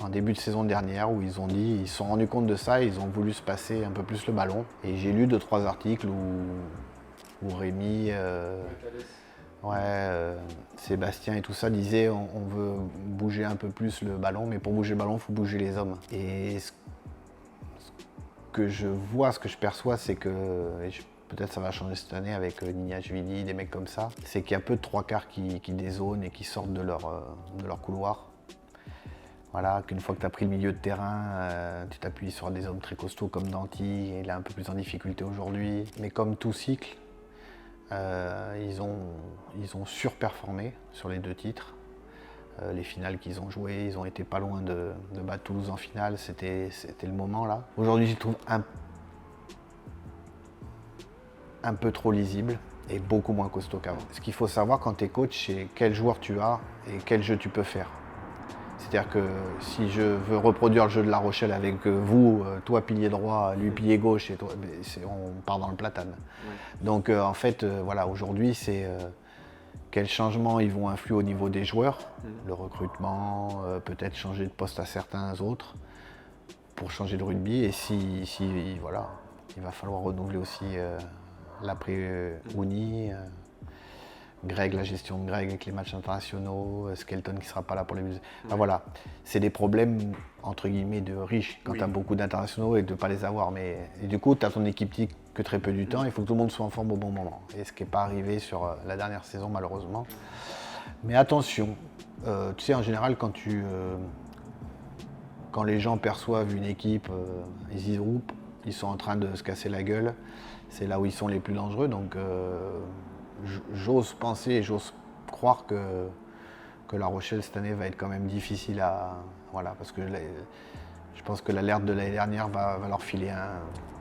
en début de saison dernière où ils se sont rendus compte de ça et ils ont voulu se passer un peu plus le ballon. Et j'ai lu 2-3 articles où Rémi, Sébastien et tout ça disaient on veut bouger un peu plus le ballon, mais pour bouger le ballon, il faut bouger les hommes. Et ce que je vois, ce que je perçois, c'est que, peut-être ça va changer cette année avec Nignashvili, des mecs comme ça, c'est qu'il y a peu de 3/4 qui dézonent et qui sortent de leur couloir. Voilà, qu'une fois que tu as pris le milieu de terrain, tu t'appuies sur des hommes très costauds comme Danty, il est un peu plus en difficulté aujourd'hui. Mais comme tout cycle, ils ont surperformé sur les 2 titres. Les finales qu'ils ont jouées, ils ont été pas loin de battre Toulouse en finale, c'était le moment là. Aujourd'hui, je les trouve un peu trop lisible et beaucoup moins costaud qu'avant. Ce qu'il faut savoir quand tu es coach, c'est quel joueur tu as et quel jeu tu peux faire. C'est-à-dire que si je veux reproduire le jeu de La Rochelle avec vous, toi pilier droit, lui pilier gauche, et toi, on part dans le platane. Ouais. Donc en fait, voilà, aujourd'hui, c'est quels changements ils vont influer au niveau des joueurs, le recrutement, peut-être changer de poste à certains autres pour changer de rugby. Et voilà, il va falloir renouveler aussi l'après-Uni. Greg, la gestion de Greg avec les matchs internationaux, Skelton qui ne sera pas là pour les... Enfin, voilà, c'est des problèmes entre guillemets de riches quand tu as beaucoup d'internationaux et de ne pas les avoir. Et du coup, tu as ton équipe type que très peu du temps, il faut que tout le monde soit en forme au bon moment. Et ce qui n'est pas arrivé sur la dernière saison malheureusement. Mais attention, tu sais en général quand les gens perçoivent une équipe, ils disent oups, ils sont en train de se casser la gueule, c'est là où ils sont les plus dangereux. Donc j'ose penser et j'ose croire que La Rochelle cette année va être quand même difficile à... Voilà, parce que je pense que l'alerte de l'année dernière va leur filer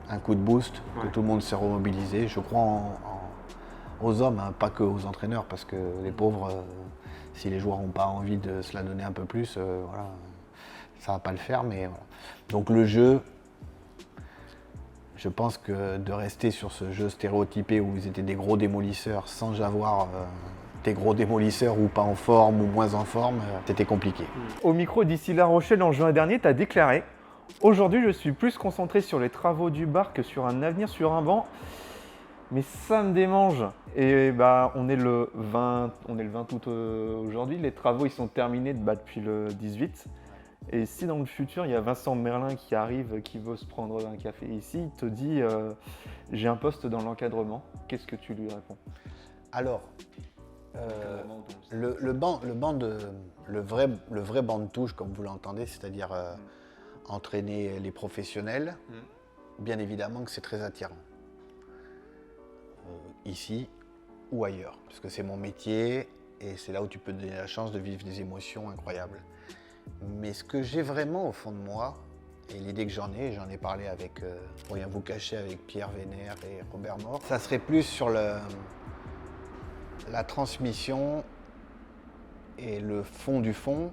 un coup de boost, que tout le monde s'est remobilisé. Je crois aux hommes, hein, pas que aux entraîneurs, parce que les pauvres, si les joueurs n'ont pas envie de se la donner un peu plus, voilà, ça va pas le faire. Mais voilà. Donc le jeu... Je pense que de rester sur ce jeu stéréotypé où ils étaient des gros démolisseurs sans avoir des gros démolisseurs ou pas en forme ou moins en forme, c'était compliqué. Au micro d'ici La Rochelle en juin dernier, tu as déclaré « Aujourd'hui, je suis plus concentré sur les travaux du bar que sur un avenir sur un banc. Mais ça me démange. » Et on est le 20 août aujourd'hui. Les travaux ils sont terminés depuis le 18. Et si dans le futur, il y a Vincent Merlin qui arrive, qui veut se prendre un café ici, il te dit j'ai un poste dans l'encadrement, qu'est-ce que tu lui réponds? Alors, le vrai banc de touche, comme vous l'entendez, c'est-à-dire entraîner les professionnels, bien évidemment que c'est très attirant. Ici ou ailleurs, parce que c'est mon métier et c'est là où tu peux te donner la chance de vivre des émotions incroyables. Mais ce que j'ai vraiment au fond de moi, et l'idée que j'en ai parlé avec, pour rien vous cacher, avec Pierre Vénère et Robert Mort, ça serait plus sur la transmission et le fond du fond,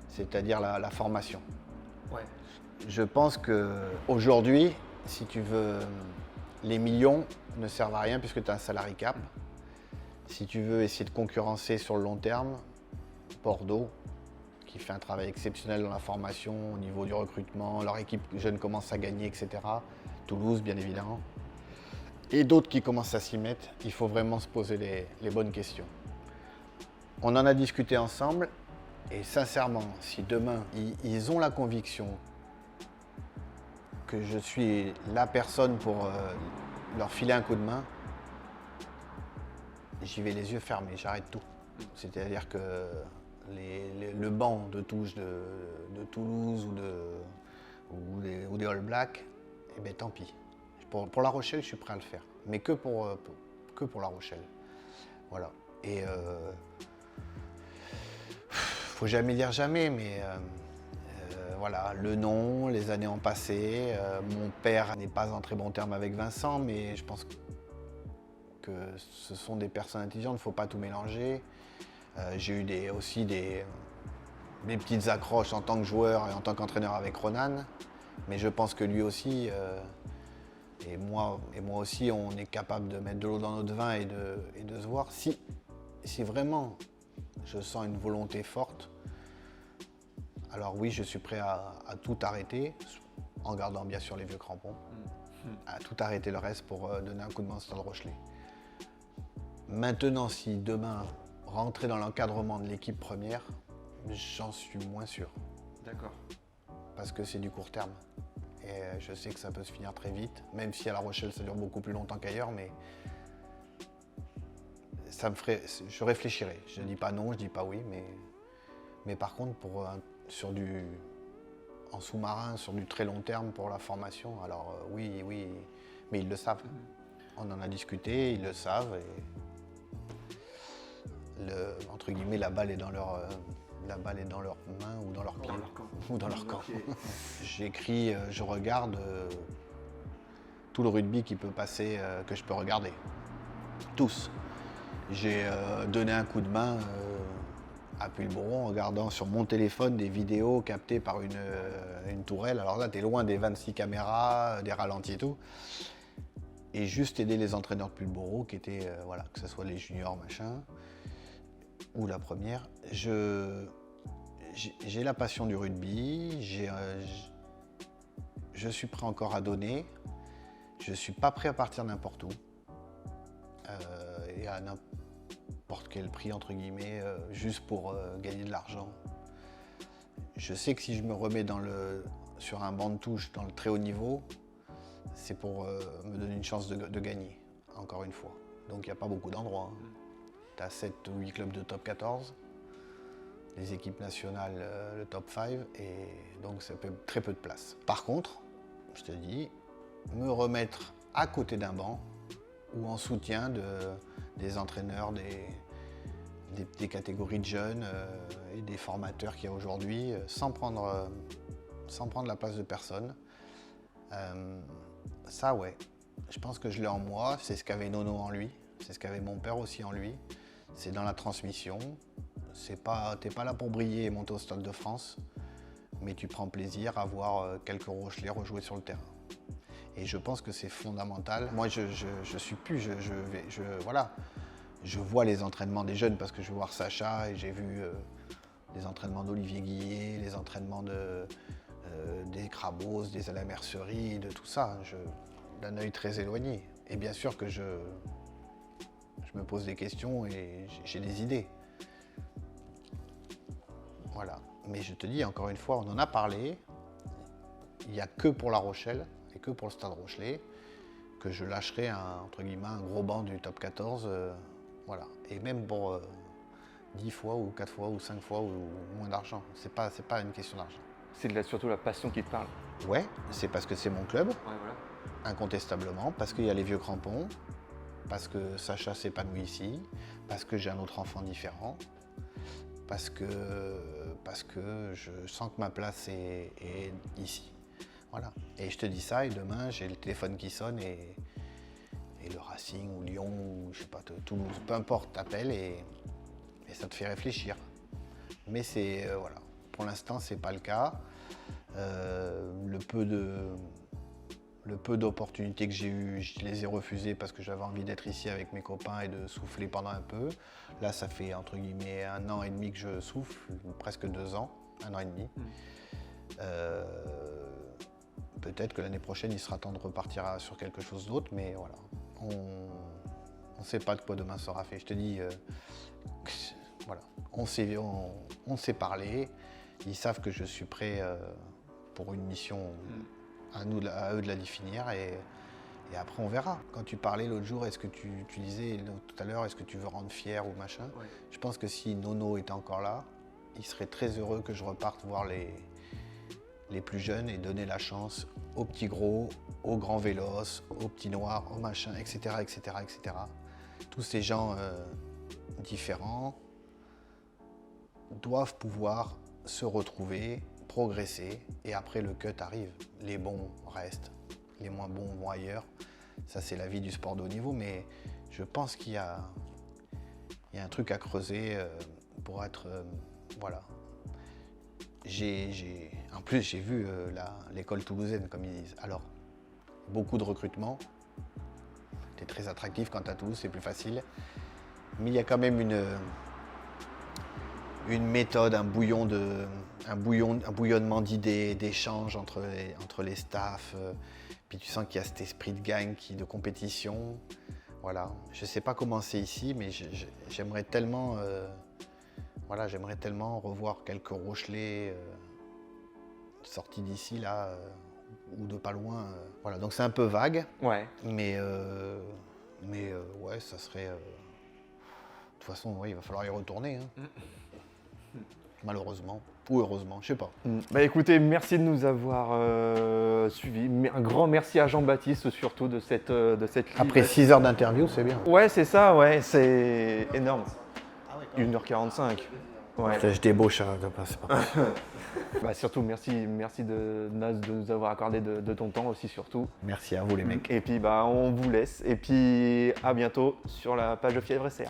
c'est-à-dire la formation. Ouais. Je pense qu'aujourd'hui, si tu veux, les millions ne servent à rien puisque tu as un salary cap. Si tu veux essayer de concurrencer sur le long terme, Bordeaux, qui fait un travail exceptionnel dans la formation, au niveau du recrutement, leur équipe jeune commence à gagner, etc. Toulouse, bien évidemment. Et d'autres qui commencent à s'y mettre, il faut vraiment se poser les bonnes questions. On en a discuté ensemble, et sincèrement, si demain, ils ont la conviction que je suis la personne pour leur filer un coup de main, j'y vais les yeux fermés, j'arrête tout. C'est-à-dire que le banc de touche de Toulouse ou des All Blacks, eh bien tant pis. Pour La Rochelle, je suis prêt à le faire. Mais que pour La Rochelle. Voilà. Et faut jamais dire jamais, mais voilà, le nom, les années ont passé. Mon père n'est pas en très bon terme avec Vincent, mais je pense que ce sont des personnes intelligentes, il ne faut pas tout mélanger. J'ai eu aussi des petites accroches en tant que joueur et en tant qu'entraîneur avec Ronan, mais je pense que lui aussi, et moi aussi, on est capable de mettre de l'eau dans notre vin et de se voir. Si vraiment je sens une volonté forte, alors oui, je suis prêt à tout arrêter, en gardant bien sûr les vieux crampons, à tout arrêter le reste pour donner un coup de main au Stade Rochelais. Maintenant, si demain, rentrer dans l'encadrement de l'équipe première, j'en suis moins sûr. D'accord. Parce que c'est du court terme. Et je sais que ça peut se finir très vite, même si à La Rochelle ça dure beaucoup plus longtemps qu'ailleurs, mais je réfléchirai. Je ne dis pas non, je ne dis pas oui, mais par contre, en sous-marin, sur du très long terme pour la formation, alors oui, mais ils le savent. On en a discuté, ils le savent. Et entre guillemets, la balle est dans leur main ou dans leur pied. Ou dans leur camp. J'écris, je regarde tout le rugby qui peut passer, que je peux regarder. Tous. J'ai donné un coup de main à Pulboron en regardant sur mon téléphone des vidéos captées par une tourelle. Alors là, tu es loin des 26 caméras, des ralentis et tout. Et juste aider les entraîneurs de Pulboron qui étaient, que ce soit les juniors, machin, ou la première. J'ai la passion du rugby, je suis prêt encore à donner, je ne suis pas prêt à partir n'importe où, et à n'importe quel prix, entre guillemets, juste pour gagner de l'argent. Je sais que si je me remets sur un banc de touche dans le très haut niveau, c'est pour me donner une chance de gagner, encore une fois. Donc il n'y a pas beaucoup d'endroits. Tu as 7 ou 8 clubs de top 14, les équipes nationales, le top 5, et donc ça peut très peu de place. Par contre, je te dis, me remettre à côté d'un banc ou en soutien des entraîneurs, des catégories de jeunes et des formateurs qu'il y a aujourd'hui, sans prendre la place de personne. Ça, ouais, je pense que je l'ai en moi, c'est ce qu'avait Nono en lui, c'est ce qu'avait mon père aussi en lui, c'est dans la transmission. T'es pas là pour briller et monter au Stade de France, mais tu prends plaisir à voir quelques Rochelais rejouer sur le terrain. Et je pense que c'est fondamental. Moi, je suis plus, je vois les entraînements des jeunes parce que je vais voir Sacha et j'ai vu les entraînements d'Olivier Guillet, les entraînements des Crabos, des à la Mercerie, de tout ça, d'un œil très éloigné. Et bien sûr que je me pose des questions et j'ai des idées. Voilà. Mais je te dis, encore une fois, on en a parlé. Il n'y a que pour La Rochelle et que pour le Stade Rochelais que je lâcherai entre guillemets, un gros banc du top 14. Voilà. Et même pour 10 fois ou 4 fois ou 5 fois ou moins d'argent. C'est pas une question d'argent. C'est surtout la passion qui te parle. Ouais, c'est parce que c'est mon club, Ouais, voilà. incontestablement, parce qu'il y a les vieux crampons, parce que Sacha s'épanouit ici, parce que j'ai un autre enfant différent, parce que je sens que ma place est ici. Voilà. Et je te dis ça, et demain, j'ai le téléphone qui sonne et le Racing ou Lyon ou je sais pas, Toulouse, peu importe, t'appelle et ça te fait réfléchir. Mais c'est, voilà. Pour l'instant, c'est pas le cas. Le peu d'opportunités que j'ai eues, je les ai refusées parce que j'avais envie d'être ici avec mes copains et de souffler pendant un peu. Là, ça fait entre guillemets 1 an et demi que je souffle, presque 2 ans, 1 an et demi. Peut-être que l'année prochaine, il sera temps de repartir sur quelque chose d'autre, mais voilà. On ne sait pas de quoi demain sera fait. Je te dis, voilà, on s'est parlé. Ils savent que je suis prêt pour une mission à eux de la définir et Et après, on verra. Quand tu parlais l'autre jour, est-ce que tu disais tout à l'heure, est-ce que tu veux rendre fier ou machin? Ouais. Je pense que si Nono était encore là, il serait très heureux que je reparte voir les plus jeunes et donner la chance aux petits gros, aux grands vélos, aux petits noirs, aux machins, etc., etc., etc. Tous ces gens différents doivent pouvoir se retrouver, progresser, et après le cut arrive. Les bons restent, les moins bons vont ailleurs. Ça, c'est la vie du sport de haut niveau, mais je pense qu'il y a un truc à creuser pour être... voilà. En plus, j'ai vu l'école toulousaine, comme ils disent. Alors, beaucoup de recrutement. C'est très attractif quand à Toulouse, c'est plus facile. Mais il y a quand même une méthode, un bouillonnement d'idées, d'échanges entre les staffs. Puis tu sens qu'il y a cet esprit de gang, de compétition. Voilà. Je ne sais pas comment c'est ici, mais j'aimerais tellement... j'aimerais tellement revoir quelques Rochelais sortis d'ici, là, ou de pas loin. Voilà, donc c'est un peu vague, Ouais. mais ouais, ça serait... de toute façon, ouais, il va falloir y retourner, hein. Malheureusement, ou heureusement, je sais pas. Bah écoutez, merci de nous avoir suivis. Un grand merci à Jean-Baptiste surtout de cette Après 6 heures d'interview, c'est bien. Ouais, c'est ça, ouais, c'est énorme. 1h45. Ouais. Je débauche, hein, c'est pas Bah surtout, merci de Naz de nous avoir accordé de ton temps aussi surtout. Merci à vous les mecs. Et puis bah on vous laisse. Et puis à bientôt sur la page de Fièvre SR.